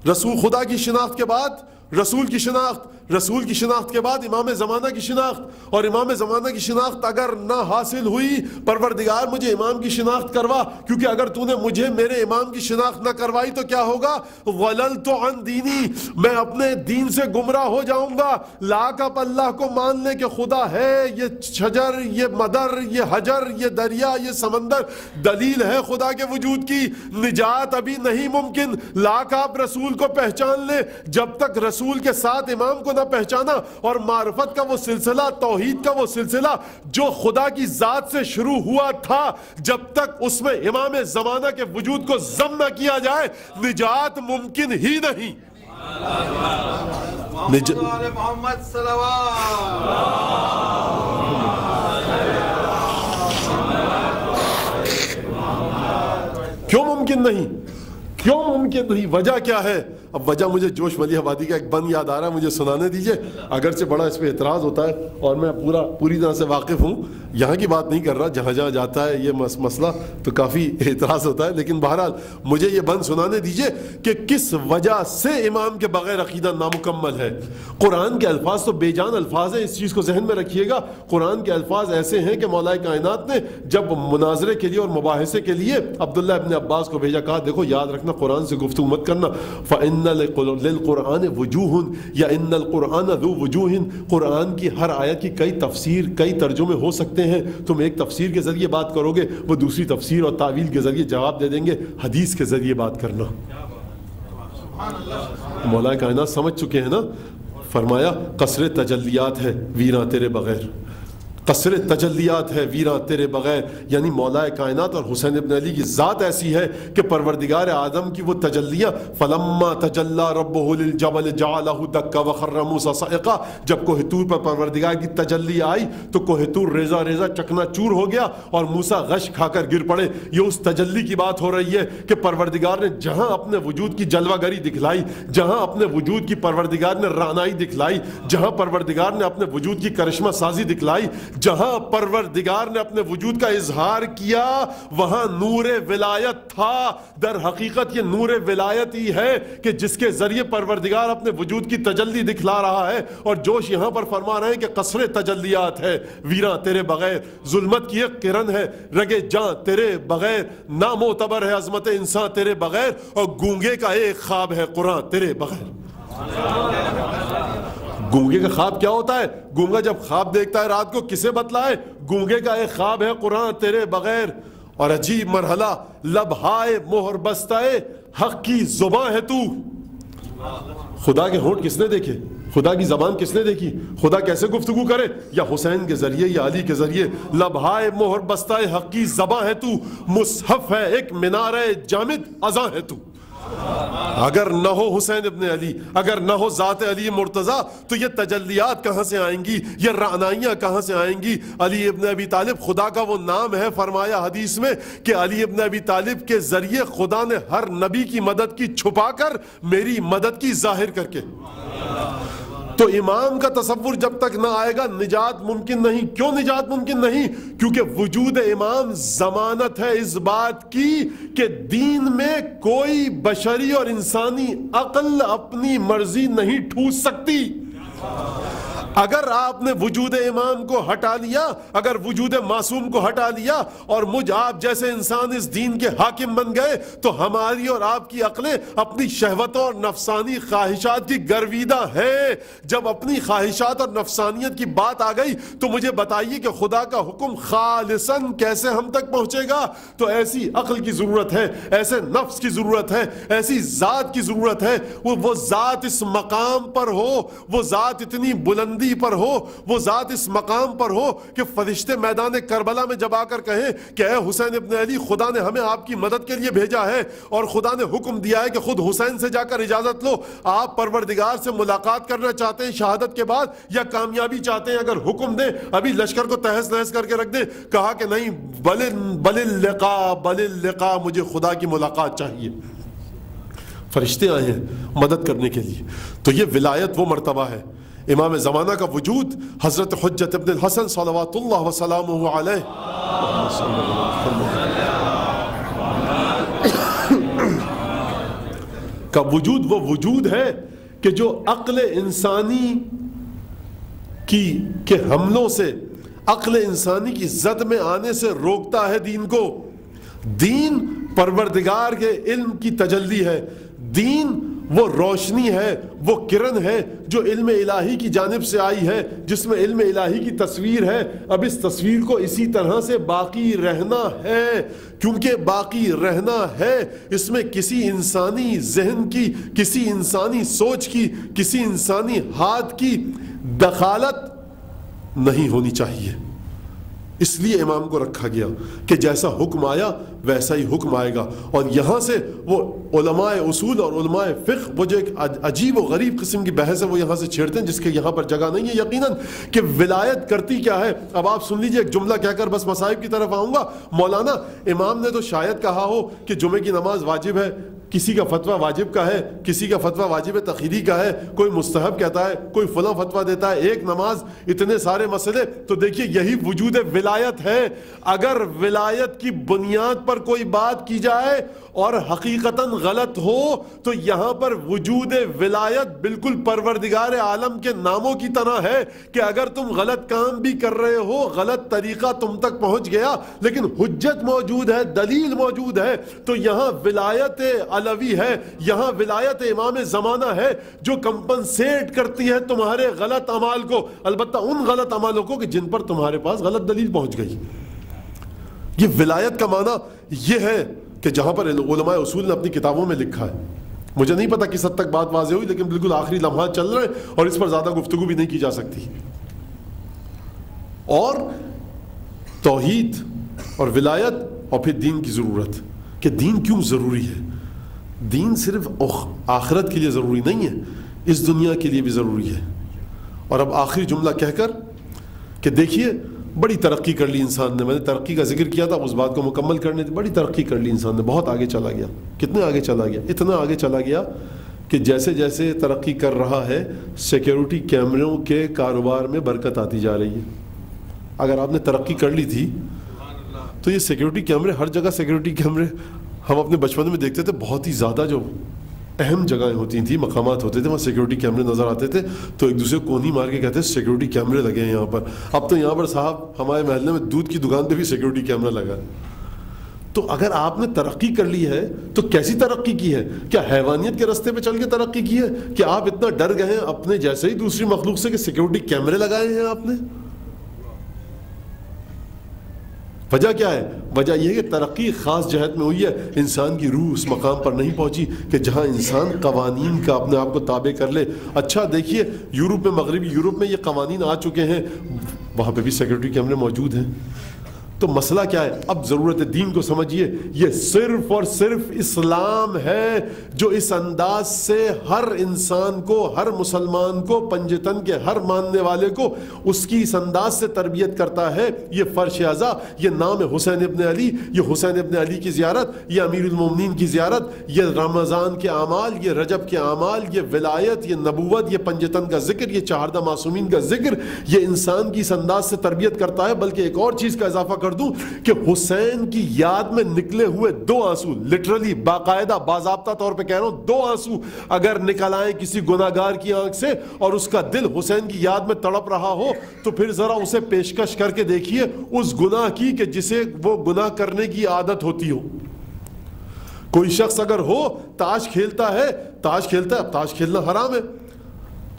رسول خدا کی شناخت کے بعد رسول کی شناخت, رسول کی شناخت کے بعد امام زمانہ کی شناخت, اور امام زمانہ کی شناخت اگر نہ حاصل ہوئی پروردگار مجھے امام کی شناخت کروا, کیونکہ اگر تو نے مجھے میرے امام کی شناخت نہ کروائی تو کیا ہوگا؟ وللت عن دینی, میں اپنے دین سے گمراہ ہو جاؤں گا. لاکھ آپ اللہ کو مان لیں کہ خدا ہے, یہ شجر, یہ مدر, یہ حجر, یہ دریا, یہ سمندر دلیل ہے خدا کے وجود کی. نجات ابھی نہیں ممکن. لاکھ آپ رسول کو پہچان لیں, جب تک رسول کے ساتھ امام کو نہ پہچانا, اور معرفت کا وہ سلسلہ, توحید کا وہ سلسلہ جو خدا کی ذات سے شروع ہوا تھا, جب تک اس میں امام زمانہ کے وجود کو ضم نہ کیا جائے نجات ممکن ہی نہیں. محمد صلوات. کیوں ممکن نہیں؟ کیوں ممکن نہیں؟ وجہ کیا ہے؟ اب وجہ مجھے جوش ملی آبادی کا ایک بند یاد آ رہا ہے, مجھے سنانے دیجیے. اگرچہ بڑا اس پہ اعتراض ہوتا ہے اور میں پوری طرح سے واقف ہوں, یہاں کی بات نہیں کر رہا, جہاں جہاں جاتا ہے یہ مسئلہ تو کافی اعتراض ہوتا ہے, لیکن بہرحال مجھے یہ بند سنانے دیجیے کہ کس وجہ سے امام کے بغیر عقیدہ نامکمل ہے. قرآن کے الفاظ تو بے جان الفاظ ہیں, اس چیز کو ذہن میں رکھیے گا. قرآن کے الفاظ ایسے ہیں کہ مولا کائنات نے جب مناظرے کے لیے اور مباحثے کے لیے عبداللہ ابن عباس کو بھیجا, کہا دیکھو یاد رکھنا قرآن سے گفتگو مت کرنا. فَإِنَّ لِلْقُرْآنِ وُجُوهٌ یا إِنَّ الْقُرْآنَ ذُو وُجُوهٍ, قرآن کی ہر آیت کی کئی تفسیر کئی ترجمے ہو سکتے ہیں. تم ایک تفسیر کے ذریعے بات کرو گے, وہ دوسری تفسیر اور تعویل کے ذریعے جواب دے دیں گے. حدیث کے ذریعے بات کرنا. مولا کائنات سمجھ چکے ہیں نا. فرمایا قصر تجلیات ہے ویراں تیرے بغیر, قصر تجلیات ہے ویراں تیرے بغیر. یعنی مولا کائنات اور حسین ابن علی کی ذات ایسی ہے کہ پروردگار آدم کی وہ تجلیاں, فلما تجلی ربہ للجبل جعلہ دکا وخر موسیٰ صعقا, جب کوہ طور پر پروردگار کی تجلی آئی تو کوہ طور ریزہ ریزہ چکنا چور ہو گیا اور موسیٰ غش کھا کر گر پڑے. یہ اس تجلی کی بات ہو رہی ہے کہ پروردگار نے جہاں اپنے وجود کی جلوہ گری دکھلائی, جہاں اپنے وجود کی پروردگار نے رعنائی دکھلائی, جہاں پروردگار نے اپنے وجود کی کرشمہ سازی دکھلائی, جہاں پروردگار نے اپنے وجود کا اظہار کیا, وہاں نور ولایت تھا. در حقیقت یہ نور ولایت ہی ہے کہ جس کے ذریعے پروردگار اپنے وجود کی تجلی دکھلا رہا ہے. اور جوش یہاں پر فرما رہے ہیں کہ قصر تجلیات ہے ویراں تیرے بغیر, ظلمت کی ایک کرن ہے رگے جاں تیرے بغیر, نامعتبر ہے عظمت انسان تیرے بغیر, اور گونگے کا ایک خواب ہے قرآن تیرے بغیر. گونگے کا خواب کیا ہوتا ہے؟ گونگا جب خواب دیکھتا ہے رات کو کسے بتلائے؟ گونگے کا ایک خواب ہے قرآن تیرے بغیر. اور عجیب مرحلہ, لبہائے مہر بستائے حق کی زباں ہے تو. خدا کے ہونٹ کس نے دیکھے؟ خدا کی زبان کس نے دیکھی؟ خدا کیسے گفتگو کرے؟ یا حسین کے ذریعے یا علی کے ذریعے. لبہائے مہر بستائے حق کی زباں ہے تو, مصحف ہے ایک مینارہ جامد اذاں ہے تو. اگر نہ ہو حسین ابن علی, اگر نہ ہو ذات علی مرتضیٰ, تو یہ تجلیات کہاں سے آئیں گی, یہ رعنائیاں کہاں سے آئیں گی؟ علی ابن ابی طالب خدا کا وہ نام ہے. فرمایا حدیث میں کہ علی ابن ابی طالب کے ذریعے خدا نے ہر نبی کی مدد کی چھپا کر میری مدد کی ظاہر کر کے. تو امام کا تصور جب تک نہ آئے گا نجات ممکن نہیں. کیوں نجات ممکن نہیں؟ کیونکہ وجود امام ضمانت ہے اس بات کی کہ دین میں کوئی بشری اور انسانی عقل اپنی مرضی نہیں ٹھوس سکتی. اگر آپ نے وجود امام کو ہٹا لیا, اگر وجود معصوم کو ہٹا لیا اور مجھ آپ جیسے انسان اس دین کے حاکم بن گئے, تو ہماری اور آپ کی عقلیں اپنی شہوتوں اور نفسانی خواہشات کی گرویدہ ہیں. جب اپنی خواہشات اور نفسانیت کی بات آ گئی تو مجھے بتائیے کہ خدا کا حکم خالصاً کیسے ہم تک پہنچے گا؟ تو ایسی عقل کی ضرورت ہے, ایسے نفس کی ضرورت ہے, ایسی ذات کی ضرورت ہے. وہ ذات اس مقام پر ہو, وہ ذات اتنی بلندی پر ہو, وہ ذات اس مقام پر ہو کہ فرشتے میدان کربلا میں جب آ کر کہیں کہ اے حسین ابن علی, خدا نے ہمیں آپ کی مدد کے لیے بھیجا ہے اور خدا نے حکم دیا ہے کہ خود حسین سے جا کر اجازت لو, آپ پروردگار سے ملاقات کرنا چاہتے ہیں شہادت کے بعد یا کامیابی چاہتے ہیں؟ اگر حکم دیں ابھی لشکر کو تہس نہس کر کے رکھ دیں. کہا کہ نہیں, بل اللقاء, مجھے خدا کی ملاقات چاہیے. فرشتے آئے ہیں مدد کرنے کے لیے. تو یہ ولایت وہ مرتبہ ہے. امام زمانہ کا وجود حضرت حجت ابن الحسن صلوات اللہ وسلامہ علیہ کا وجود وہ وجود ہے کہ جو عقل انسانی کے حملوں سے, عقل انسانی کی زد میں آنے سے روکتا ہے دین کو. دین پروردگار کے علم کی تجلی ہے. دین وہ روشنی ہے, وہ کرن ہے جو علم الہی کی جانب سے آئی ہے, جس میں علم الہی کی تصویر ہے. اب اس تصویر کو اسی طرح سے باقی رہنا ہے, کیونکہ باقی رہنا ہے. اس میں کسی انسانی ذہن کی, کسی انسانی سوچ کی, کسی انسانی ہاتھ کی دخالت نہیں ہونی چاہیے. اس لیے امام کو رکھا گیا کہ جیسا حکم آیا ویسا ہی حکم آئے گا. اور یہاں سے وہ علماء اصول اور علماء فقہ, وہ جو ایک عجیب و غریب قسم کی بحث ہے وہ یہاں سے چھیڑتے ہیں, جس کے یہاں پر جگہ نہیں ہے یقیناً, کہ ولایت کرتی کیا ہے. اب آپ سن لیجئے, ایک جملہ کہہ کر بس مصائب کی طرف آؤں گا. مولانا امام نے تو شاید کہا ہو کہ جمعے کی نماز واجب ہے, کسی کا فتویٰ واجب کا ہے، کسی کا فتویٰ واجب تخیری کا ہے، کوئی مستحب کہتا ہے، کوئی فلاں فتویٰ دیتا ہے، ایک نماز، اتنے سارے مسئلے. تو دیکھیے یہی وجود ولایت ہے. اگر ولایت کی بنیاد پر کوئی بات کی جائے اور حقیقتاً غلط ہو تو یہاں پر وجود ولایت بالکل پروردگار عالم کے ناموں کی طرح ہے کہ اگر تم غلط کام بھی کر رہے ہو، غلط طریقہ تم تک پہنچ گیا لیکن حجت موجود ہے، دلیل موجود ہے، تو یہاں ولایت علوی ہے، یہاں ولایت امام زمانہ ہے جو کمپنسیٹ کرتی ہے تمہارے غلط اعمال کو، البتہ ان غلط اعمالوں کو کہ جن پر تمہارے پاس غلط دلیل پہنچ گئی. یہ ولایت کا معنی یہ ہے کہ جہاں پر علماء اصول نے اپنی کتابوں میں لکھا ہے. مجھے نہیں پتا کس حد تک بات واضح ہوئی، لیکن بالکل آخری لمحات چل رہے ہیں اور اس پر زیادہ گفتگو بھی نہیں کی جا سکتی. اور توحید اور ولایت اور پھر دین کی ضرورت، کہ دین کیوں ضروری ہے. دین صرف آخرت کے لیے ضروری نہیں ہے، اس دنیا کے لیے بھی ضروری ہے. اور اب آخری جملہ کہہ کر کہ دیکھیے بڑی ترقی کر لی انسان نے، میں نے ترقی کا ذکر کیا تھا، اس بات کو مکمل کرنے تھی. بڑی ترقی کر لی انسان نے، بہت آگے چلا گیا. کتنے آگے چلا گیا؟ اتنا آگے چلا گیا کہ جیسے جیسے ترقی کر رہا ہے سیکیورٹی کیمروں کے کاروبار میں برکت آتی جا رہی ہے. اگر آپ نے ترقی کر لی تھی تو یہ سیکیورٹی کیمرے، ہر جگہ سیکیورٹی کیمرے ہم اپنے بچپن میں دیکھتے تھے. بہت ہی زیادہ جو اہم جگہیں ہوتی تھیں، مقامات ہوتے تھے، وہاں سیکیورٹی کیمرے نظر آتے تھے تو ایک دوسرے کو کونی مار کے کہتے ہیں سیکیورٹی کیمرے لگے ہیں یہاں پر. اب تو یہاں پر صاحب ہمارے محلے میں دودھ کی دکان پہ بھی سیکیورٹی کیمرہ لگا. تو اگر آپ نے ترقی کر لی ہے تو کیسی ترقی کی ہے؟ کیا حیوانیت کے راستے پہ چل کے ترقی کی ہے کہ آپ اتنا ڈر گئے ہیں اپنے جیسے ہی دوسری مخلوق سے کہ سیکیورٹی کیمرے لگائے ہیں آپ نے؟ وجہ کیا ہے؟ وجہ یہ ہے کہ ترقی خاص جہت میں ہوئی ہے، انسان کی روح اس مقام پر نہیں پہنچی کہ جہاں انسان قوانین کا اپنے آپ کو تابع کر لے. اچھا دیکھیے یورپ میں، مغربی یورپ میں یہ قوانین آ چکے ہیں، وہاں پہ بھی سیکیورٹی کیمرے موجود ہیں. تو مسئلہ کیا ہے؟ اب ضرورت دین کو سمجھیے. یہ صرف اور صرف اسلام ہے جو اس انداز سے ہر انسان کو، ہر مسلمان کو، پنجتن کے ہر ماننے والے کو اس کی اس انداز سے تربیت کرتا ہے. یہ فرش اعضا، یہ نام حسین ابن علی، یہ حسین ابن علی کی زیارت، یہ امیر المومنین کی زیارت، یہ رمضان کے اعمال، یہ رجب کے اعمال، یہ ولایت، یہ نبوت، یہ پنجتن کا ذکر، یہ چہاردہ معصومین کا ذکر، یہ انسان کی اس انداز سے تربیت کرتا ہے. بلکہ ایک اور چیز کا اضافہ کر دوں کہ حسین کی یاد میں نکلے ہوئے 2 آنسو، لٹرلی باقاعدہ باضابطہ طور پہ کہہ رہا ہوں، 2 آنسو اگر نکل آئیں کسی گناہگار کی آنکھ سے اور اس کا دل حسین کی یاد میں تڑپ رہا ہو تو پھر ذرا اسے پیشکش کر کے دیکھیے اس گناہ کی کہ جسے وہ گناہ کرنے کی عادت ہوتی ہو. کوئی شخص اگر ہو تاش کھیلتا ہے، اب تاش کھیلنا حرام ہے،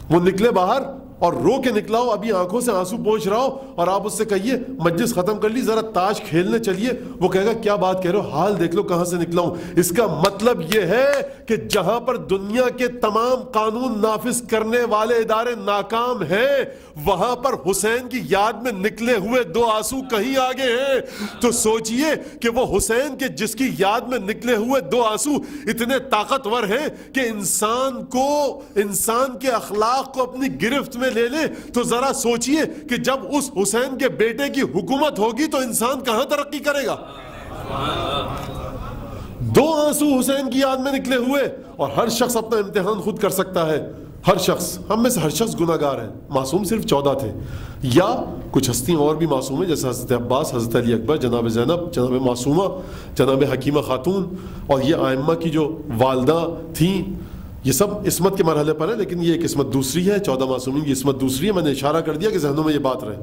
وہ نکلے باہر اور رو کے نکلا ہو، ابھی آنکھوں سے آنسو پہنچ رہا ہو اور آپ اس سے کہیے مجلس ختم کر لی، ذرا تاش کھیلنے چلیے، وہ کہے گا کیا بات کہہ رہے ہو، حال دیکھ لو کہاں سے نکلا ہوں. اس کا مطلب یہ ہے کہ جہاں پر دنیا کے تمام قانون نافذ کرنے والے ادارے ناکام ہیں وہاں پر حسین کی یاد میں نکلے ہوئے 2 آنسو کہیں آگے ہیں. تو سوچئے کہ وہ حسین کے جس کی یاد میں نکلے ہوئے 2 آنسو اتنے طاقتور ہیں کہ انسان کے اخلاق کو اپنی گرفت میں لے لے. تو ذرا سوچئے کہ جب اس حسین کے بیٹے کی حکومت ہوگی تو انسان کہاں ترقی کرے گا. 2 آنسو حسین کی یاد میں نکلے ہوئے. اور ہر شخص اپنا امتحان خود کر سکتا ہے. ہر شخص، ہم میں سے ہر شخص گناہگار ہے. معصوم صرف 14 تھے، یا کچھ ہستیاں اور بھی معصوم ہیں جیسے حضرت عباس، حضرت علی اکبر، جناب زینب، جناب معصومہ، جناب حکیمہ خاتون اور یہ ائمہ کی جو والدہ تھیں. یہ سب عصمت کے مرحلے پر ہے، لیکن یہ ایک عصمت دوسری ہے. 14 معصومین کی عصمت دوسری ہے. میں نے اشارہ کر دیا کہ ذہنوں میں یہ بات رہے.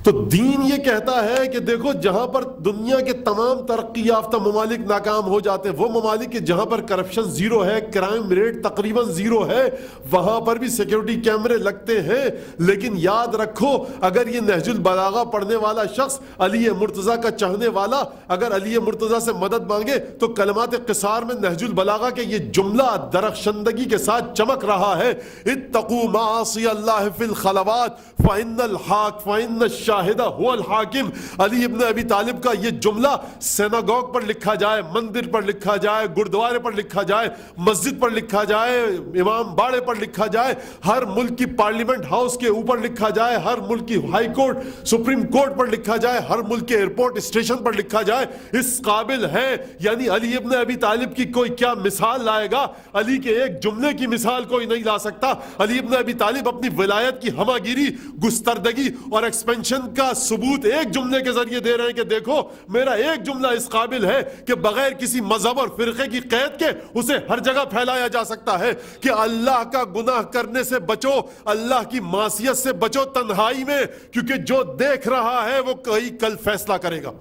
تو دین یہ کہتا ہے کہ دیکھو جہاں پر دنیا کے تمام ترقی یافتہ ممالک ناکام ہو جاتے ہیں، وہ ممالک کے جہاں پر کرپشن 0 ہے، کرائم ریٹ تقریباً 0 ہے، وہاں پر بھی سیکیورٹی کیمرے لگتے ہیں. لیکن یاد رکھو اگر یہ نہج البلاغہ پڑھنے والا شخص، علی مرتضیٰ کا چاہنے والا، اگر علی مرتضیٰ سے مدد مانگے تو کلمات قصار میں نہج البلاغہ کے یہ جملہ درخشندگی کے ساتھ چمک رہا ہے، اتقوا معاصی اللہ فی الخلوات فإن الحاق فإن الشاق الشاہد هو الحاکم. علی ابن ابی طالب کا یہ جملہ سیناگوگ پر لکھا جائے, مندر پر لکھا جائے, گردوارے پر لکھا جائے, مسجد پر لکھا جائے, امام باڑے پر لکھا جائے, ہر ملک کی پارلیمنٹ ہاؤس کے اوپر لکھا جائے, ہر ملک کی ہائی کورٹ سپریم کورٹ پر لکھا جائے, ہر ملک کے ایئرپورٹ اسٹیشن پر لکھا جائے, اس قابل ہے. یعنی علی ابن ابی طالب کی کوئی کیا مثال لائے گا؟ علی کے ایک جملے کی مثال کوئی نہیں لا سکتا. علی ابن ابی طالب اپنی ولایت کی ہمہ گیری, گستردگی اور ایکسپینشن کا ثبوت ایک جملے کے ذریعے دے رہے ہیں کہ دیکھو میرا ایک جملہ اس قابل ہے کہ بغیر کسی مذہب اور فرقے کی قید کے اسے ہر جگہ پھیلایا جا سکتا ہے کہ اللہ کا گناہ کرنے سے بچو, اللہ کی معصیت سے بچو تنہائی میں, کیونکہ جو دیکھ رہا ہے وہ کل فیصلہ کرے گا.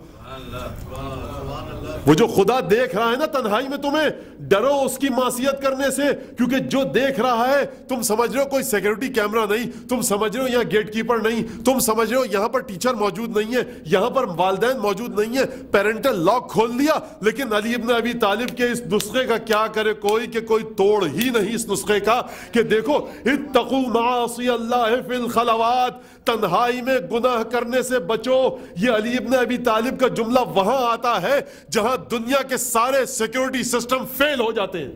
وہ جو خدا دیکھ رہا ہے نا تنہائی میں, تمہیں ڈرو اس کی معصیت کرنے سے, کیونکہ جو دیکھ رہا ہے, تم سمجھ رہے ہو کوئی سیکیورٹی کیمرہ نہیں, تم سمجھ رہے ہو یہاں گیٹ کیپر نہیں, تم سمجھ رہے ہو یہاں پر ٹیچر موجود نہیں ہے, یہاں پر والدین موجود نہیں ہے, پیرنٹل لاک کھول دیا. لیکن علی ابن ابی طالب کے اس نسخے کا کیا کرے کوئی کہ کوئی توڑ ہی نہیں اس نسخے کا کہ دیکھو اتقوا معاصی اللہ فی الخلوات, تنہائی میں گناہ کرنے سے بچو. یہ علی ابن ابی طالب کا جملہ وہاں آتا ہے جہاں دنیا کے سارے سیکیورٹی سسٹم فیل ہو جاتے ہیں.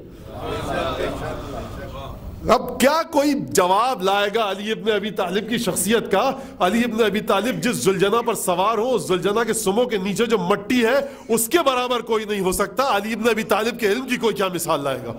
اب کیا کوئی جواب لائے گا علی ابن ابی طالب کی شخصیت کا؟ علی ابن ابی طالب جس زلجنہ پر سوار ہو, اس زلجنہ کے سموں کے نیچے جو مٹی ہے اس کے برابر کوئی نہیں ہو سکتا. علی ابن ابی طالب کے علم کی کوئی کیا مثال لائے گا؟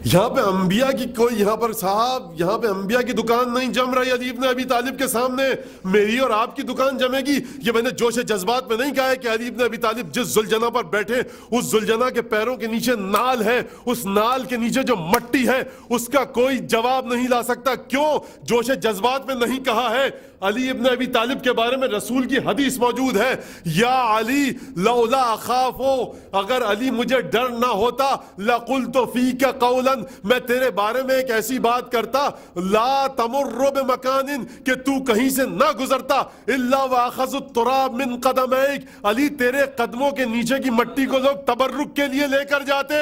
یہاں پہ انبیاء کی کوئی, یہاں پر صاحب یہاں پہ انبیاء کی دکان نہیں جم رہی علی ابن ابی طالب کے سامنے. میری اور آپ کی دکان جمے گی. یہ میں نے جوش جذبات میں نہیں کہا ہے کہ علی ابن ابی طالب جس زلجنہ پر بیٹھے اس زلجنہ کے پیروں کے نیچے نال ہے, اس نال کے نیچے جو مٹی ہے اس کا کوئی جواب نہیں لا سکتا. کیوں جوش جذبات میں نہیں کہا ہے؟ علی ابن ابی طالب کے بارے میں رسول کی حدیث موجود ہے, یا علی لولا اخافو, اگر علی مجھے ڈر نہ ہوتا لقلت فیک قولا, میں تیرے بارے میں ایک ایسی بات کرتا, لا تمر بمکان, کہ تو کہیں سے نہ گزرتا, الا واخذ التراب من قدمیک, علی تیرے قدموں کے نیچے کی مٹی کو لوگ تبرک کے لیے لے کر جاتے.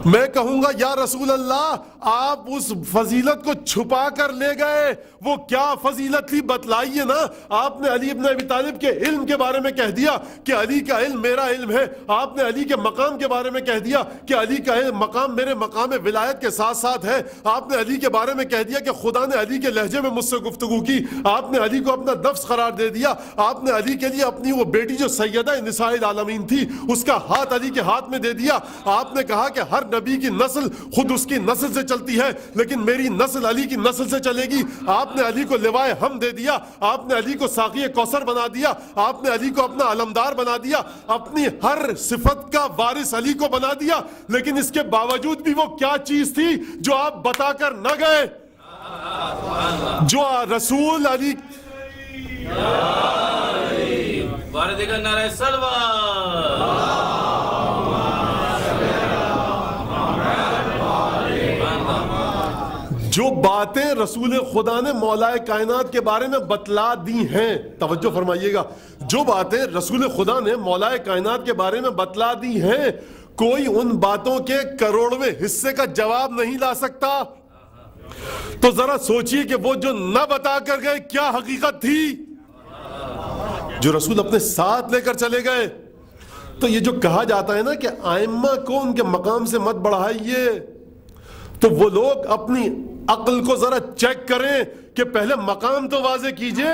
میں کہوں گا یا رسول اللہ آپ اس فضیلت کو چھپا کر لے گئے, وہ کیا فضیلت تھی بتلائیے نا. آپ نے علی ابن ابی طالب کے علم کے بارے میں کہہ دیا کہ علی کا علم میرا علم ہے. آپ نے علی کے مقام کے بارے میں کہہ دیا کہ علی کا مقام میرے مقام ولایت کے ساتھ ساتھ ہے. آپ نے علی کے بارے میں کہہ دیا کہ خدا نے علی کے لہجے میں مجھ سے گفتگو کی. آپ نے علی کو اپنا نفس قرار دے دیا. آپ نے علی کے لیے اپنی وہ بیٹی جو سیدہ نساء العالمین تھی اس کا ہاتھ علی کے ہاتھ میں دے دیا. آپ نے کہا کہ ہر نبی کی نسل خود اس کی نسل سے چلتی ہے, لیکن میری نسل علی کی نسل سے چلے گی. آپ نے علی کو لوائے حمد دے دیا. آپ نے علی کو ساقی کوثر بنا دیا. آپ نے علی کو اپنا علمدار بنا دیا. اپنی ہر صفت کا وارث علی کو بنا دیا. لیکن اس کے باوجود بھی وہ کیا چیز تھی جو آپ بتا کر نہ گئے, جو رسول علی جو باتیں رسول خدا نے مولا کائنات کے بارے میں بتلا دی ہیں, توجہ فرمائیے گا, جو باتیں رسول خدا نے مولا کائنات کے بارے میں بتلا دی ہیں, کوئی ان باتوں کے کروڑویں حصے کا جواب نہیں لا سکتا. تو ذرا سوچئے کہ وہ جو نہ بتا کر گئے کیا حقیقت تھی جو رسول اپنے ساتھ لے کر چلے گئے. تو یہ جو کہا جاتا ہے نا کہ ائمہ کو ان کے مقام سے مت بڑھائیے, تو وہ لوگ اپنی عقل کو ذرا چیک کریں کہ پہلے مقام تو واضح کیجئے.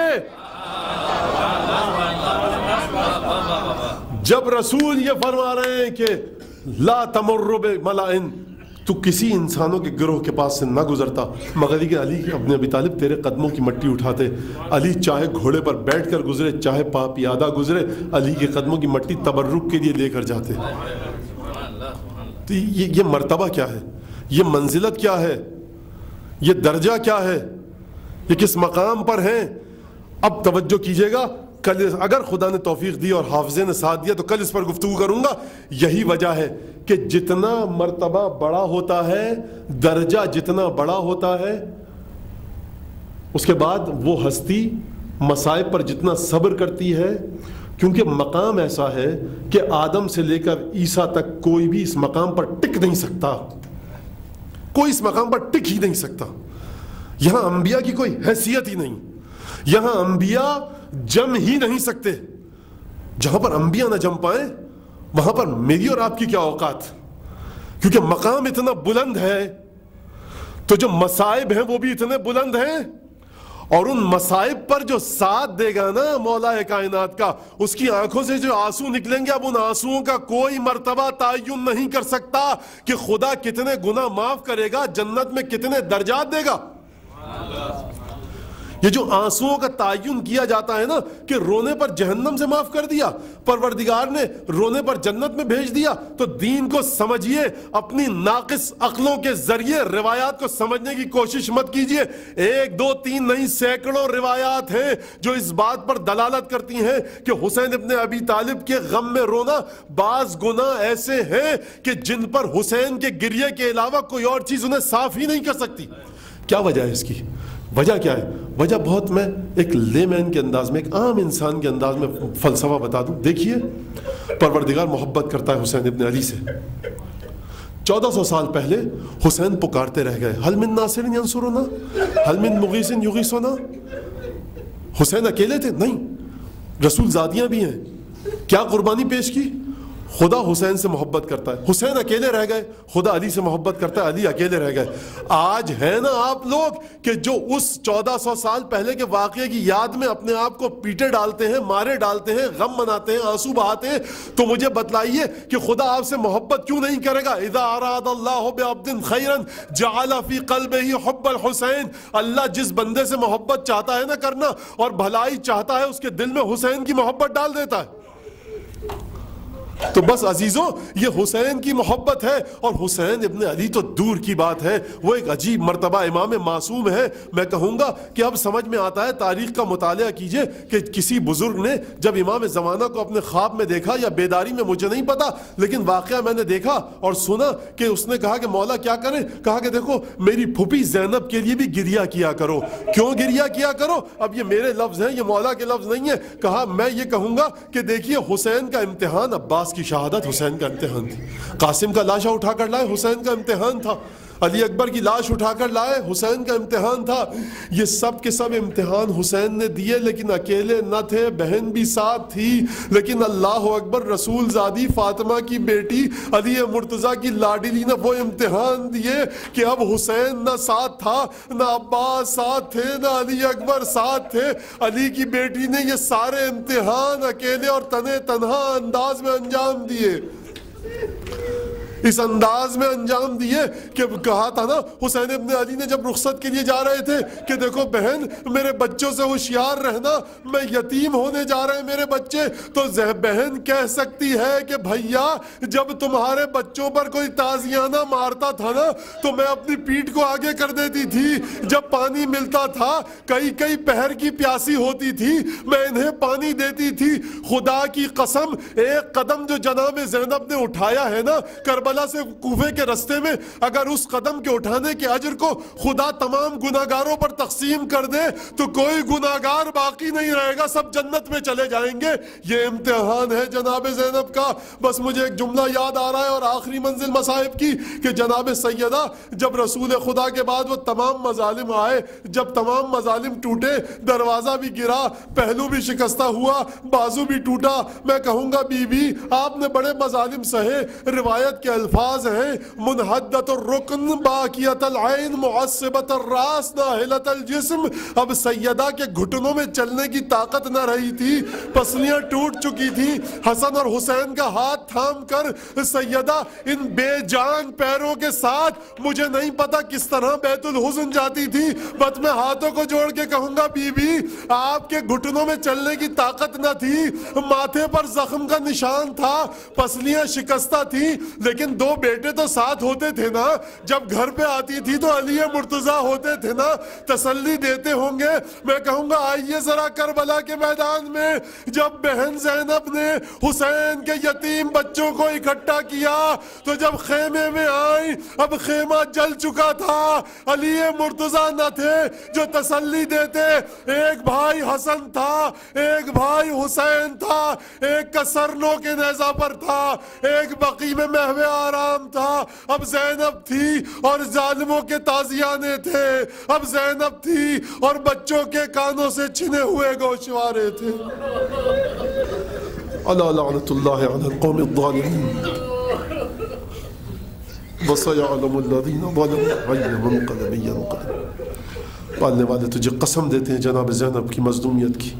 جب رسول یہ فرما رہے ہیں کہ لا تمر بملائن, تو کسی انسانوں کے گروہ کے پاس سے نہ گزرتا مگر کہ علی ابن ابی طالب تیرے قدموں کی مٹی اٹھاتے. علی چاہے گھوڑے پر بیٹھ کر گزرے چاہے پیادہ گزرے, علی کے قدموں کی مٹی تبرک کے لیے لے کر جاتے. تو یہ مرتبہ کیا ہے, یہ منزلت کیا ہے, یہ درجہ کیا ہے, یہ کس مقام پر ہیں. اب توجہ کیجئے گا, کل اگر خدا نے توفیق دی اور حافظے نے ساتھ دیا تو کل اس پر گفتگو کروں گا. یہی وجہ ہے کہ جتنا مرتبہ بڑا ہوتا ہے, درجہ جتنا بڑا ہوتا ہے, اس کے بعد وہ ہستی مصائب پر جتنا صبر کرتی ہے کیونکہ مقام ایسا ہے کہ آدم سے لے کر عیسیٰ تک کوئی بھی اس مقام پر ٹک نہیں سکتا، کوئی اس مقام پر ٹک ہی نہیں سکتا. یہاں انبیاء کی کوئی حیثیت ہی نہیں، یہاں انبیاء جم ہی نہیں سکتے. جہاں پر انبیاء نہ جم پائیں وہاں پر میری اور آپ کی کیا اوقات، کیونکہ مقام اتنا بلند ہے تو جو مصائب ہیں وہ بھی اتنے بلند ہیں، اور ان مصائب پر جو ساتھ دے گا نا مولا کائنات کا، اس کی آنکھوں سے جو آنسو نکلیں گے، اب ان آنسوؤں کا کوئی مرتبہ تعین نہیں کر سکتا کہ خدا کتنے گناہ معاف کرے گا، جنت میں کتنے درجات دے گا. یہ جو آنسوؤں کا تعین کیا جاتا ہے نا کہ رونے پر جہنم سے معاف کر دیا، پروردگار نے رونے پر جنت میں بھیج دیا، تو دین کو سمجھیے، اپنی ناقص عقلوں کے ذریعے روایات کو سمجھنے کی کوشش مت کیجیے. 1 2 3 نہیں، سینکڑوں روایات ہیں جو اس بات پر دلالت کرتی ہیں کہ حسین ابن ابی طالب کے غم میں رونا. بعض گناہ ایسے ہیں کہ جن پر حسین کے گریے کے علاوہ کوئی اور چیز انہیں صاف ہی نہیں کر سکتی. کیا وجہ ہے اس کی؟ وجہ کیا ہے؟ وجہ بہت، میں ایک لے مین کے انداز میں، ایک عام انسان کے انداز میں فلسفہ بتا دوں. دیکھیے، پروردگار محبت کرتا ہے حسین ابن علی سے. 1400 سال پہلے حسین پکارتے رہ گئے، حل من ناصر ینصرنا، حل من مغیث یغیثنا. حسین اکیلے تھے؟ نہیں، رسول زادیاں بھی ہیں. کیا قربانی پیش کی؟ خدا حسین سے محبت کرتا ہے، حسین اکیلے رہ گئے، خدا علی سے محبت کرتا ہے، علی اکیلے رہ گئے. آج ہے نا آپ لوگ کہ جو اس 1400 سال پہلے کے واقعے کی یاد میں اپنے آپ کو پیٹے ڈالتے ہیں، مارے ڈالتے ہیں، غم مناتے ہیں، آنسو بہاتے ہیں، تو مجھے بتلائیے کہ خدا آپ سے محبت کیوں نہیں کرے گا؟ اذا اراد اللہ بعبد خیرا جعل فی قلبہ حب الحسین. اللہ جس بندے سے محبت چاہتا ہے نا کرنا اور بھلائی چاہتا ہے، اس کے دل میں حسین کی محبت ڈال دیتا ہے. تو بس عزیزوں، یہ حسین کی محبت ہے. اور حسین ابن علی تو دور کی بات ہے، وہ ایک عجیب مرتبہ امام معصوم ہے. میں کہوں گا کہ اب سمجھ میں آتا ہے، تاریخ کا مطالعہ کیجئے کہ کسی بزرگ نے جب امام زمانہ کو اپنے خواب میں دیکھا یا بیداری میں، مجھے نہیں پتا، لیکن واقعہ میں نے دیکھا اور سنا کہ اس نے کہا کہ مولا کیا کریں؟ کہا کہ دیکھو، میری پھوپھی زینب کے لیے بھی گریا کیا کرو. کیوں گریا کیا کرو؟ اب یہ میرے لفظ ہیں، یہ مولا کے لفظ نہیں ہیں. کہا میں یہ کہوں گا کہ دیکھیے، حسین کا امتحان عباس کی شہادت حسین کا امتحان تھی، قاسم کا لاشا اٹھا کر لائے حسین کا امتحان تھا، علی اکبر کی لاش اٹھا کر لائے حسین کا امتحان تھا. یہ سب کے سب امتحان حسین نے دیے، لیکن اکیلے نہ تھے، بہن بھی ساتھ تھی. لیکن اللہ اکبر، رسول زادی فاطمہ کی بیٹی علی مرتضیٰ کی لاڈلی نے وہ امتحان دیے کہ اب حسین نہ ساتھ تھا، نہ عباس ساتھ تھے، نہ علی اکبر ساتھ تھے. علی کی بیٹی نے یہ سارے امتحان اکیلے اور تنہا انداز میں انجام دیے. اس انداز میں انجام دیے کہ کہا تھا نا حسین ابن علی نے جب رخصت کے لیے جا رہے تھے کہ دیکھو بہن، میرے بچوں سے ہوشیار رہنا، میں یتیم ہونے جا رہے ہیں میرے بچے. تو بہن کہہ سکتی ہے کہ بھیا، جب تمہارے بچوں پر کوئی تازیانہ مارتا تھا نا تو میں اپنی پیٹھ کو آگے کر دیتی تھی. جب پانی ملتا تھا، کئی پہر کی پیاسی ہوتی تھی، میں انہیں پانی دیتی تھی. خدا کی قسم، ایک قدم جو جناب زینب نے اٹھایا ہے نا کربلا سے کوفے کے رستے میں، اگر اس قدم کے اٹھانے کے اجر کو خدا تمام گناہگاروں پر تقسیم کر دے تو کوئی گناہگار باقی نہیں رہے گا، سب جنت میں چلے جائیں گے. یہ امتحان ہے جناب زینب کا. بس مجھے ایک جملہ یاد آ رہا ہے اور آخری منزل مصائب کی کہ جناب سیدہ، جب رسول خدا کے بعد وہ تمام مظالم آئے، جب تمام مظالم ٹوٹے، دروازہ بھی گرا، پہلو بھی شکستہ ہوا، بازو بھی ٹوٹا، میں کہوں گا بی بی آپ نے بڑے مظالم سہے. روایت کے الفاظ ہیں، منحدت الرکن باقیت العین معصبت الراس ناہلت الجسم. اب سیدہ کے گھٹنوں میں چلنے کی طاقت نہ رہی تھی، پسلیاں ٹوٹ چکی تھی. حسن اور حسین کا ہاتھ تھام کر سیدہ ان بے جان پیروں کے ساتھ مجھے نہیں پتا کس طرح بیت الحزن جاتی تھی. بس میں ہاتھوں کو جوڑ کے کہوں گا بی بی آپ کے گھٹنوں میں چلنے کی طاقت نہ تھی، ماتھے پر زخم کا نشان تھا، پسلیاں شکستہ تھی، لیکن لیکن دو بیٹے تو ساتھ ہوتے تھے نا, جب گھر پہ آتی تھی تو علی مرتضیٰ ہوتے تھے نا, تسلی دیتے ہوں گے. میں کہوں گا آئیے ذرا کربلا کے میدان میں, جب بہن زینب نے حسین کے یتیم بچوں کو اکٹھا کیا تو جب خیمے میں آئیں, اب خیمہ جل چکا تھا, علی مرتضیٰ نہ تھے جو تسلی دیتے. ایک بھائی حسن تھا, ایک بھائی حسین تھا, ایک کا سرنوں کے نیزہ پر تھا, ایک بقی میں محو آرام تھا. اب زینب تھی اور ظالموں کے تازیانے تھے, اب زینب تھی اور بچوں کے کانوں سے چھنے ہوئے گوشوارے تھے. الا لعنت اللہ علی القوم الظالمین وسيعلم الذين ظلموا أي منقلب ينقلب. پالنے والے تجھے قسم دیتے ہیں جناب زینب کی مظلومیت کی,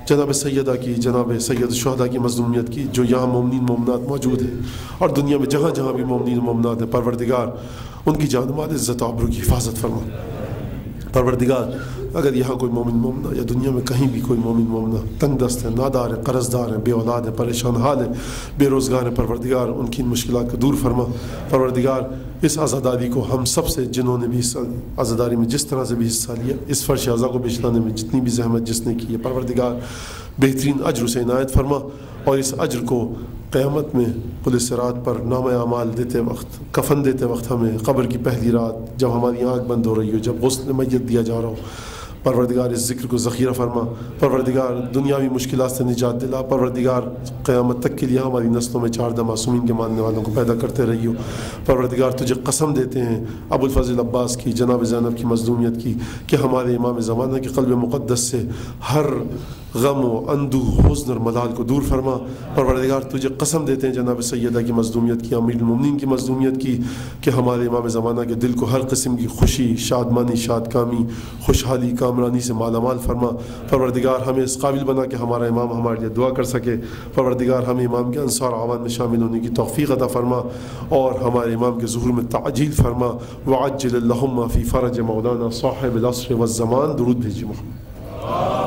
جناب سیدہ کی, جناب سید شہداء کی مظلومیت کی, جو یہاں مومنین مومنات موجود ہیں اور دنیا میں جہاں جہاں بھی مومنین مومنات ہیں. پروردگار ان کی جان مال عزت و آبرو کی حفاظت فرما. پروردگار اگر یہاں کوئی مومن مومنہ یا دنیا میں کہیں بھی کوئی مومن مومنہ تنگ دست ہے, نادار ہے, قرض دار ہے, بے اولاد ہے, پریشان حال ہے, بے روزگار ہے, پروردگار ان کی مشکلات کو دور فرما. پروردگار اس عزاداری کو ہم سب سے جنہوں نے بھی اس عزاداری میں جس طرح سے بھی حصہ لیا, اس فرش عزا کو بچلانے میں جتنی بھی زحمت جس نے کی ہے, پروردگار بہترین اجر سے عنایت فرما. اور اس اجر کو قیامت میں پل صراط پر نامہ اعمال دیتے وقت, کفن دیتے وقت, ہمیں قبر کی پہلی رات جب ہماری آنکھ بند ہو رہی ہو, جب غسل میت دیا جا رہا ہو, پروردگار اس ذکر کو ذخیرہ فرما. پروردگار دنیاوی مشکلات سے نجات دلا. پروردگار قیامت تک کے لیے ہماری نسلوں میں 4 معصومین کے ماننے والوں کو پیدا کرتے رہی ہو. پروردگار تجھے قسم دیتے ہیں ابو الفضل عباس کی, جناب زینب کی مظلومیت کی, کہ ہمارے امام زمانہ کے قلب مقدس سے ہر غم و اندوہ, حزن اور ملال کو دور فرما. پروردگار تجھے قسم دیتے ہیں جناب سیدہ کی مظلومیت کی, امیر المومنین کی مظلومیت کی, کہ ہمارے امام زمانہ کے دل کو ہر قسم کی خوشی, شادمانی, شادکامی, خوشحالی, کامرانی سے مالا مال فرما. پروردگار ہمیں اس قابل بنا کہ ہمارا امام ہمارے لیے دعا کر سکے. پروردگار ہمیں امام کے انصار عوان میں شامل ہونے کی توفیق عطا فرما, اور ہمارے امام کے ظہور میں تعجیل فرما. وعجل اللہم فی فرج مولانا صاحب العصر والزمان. درود بھیجیے محمد.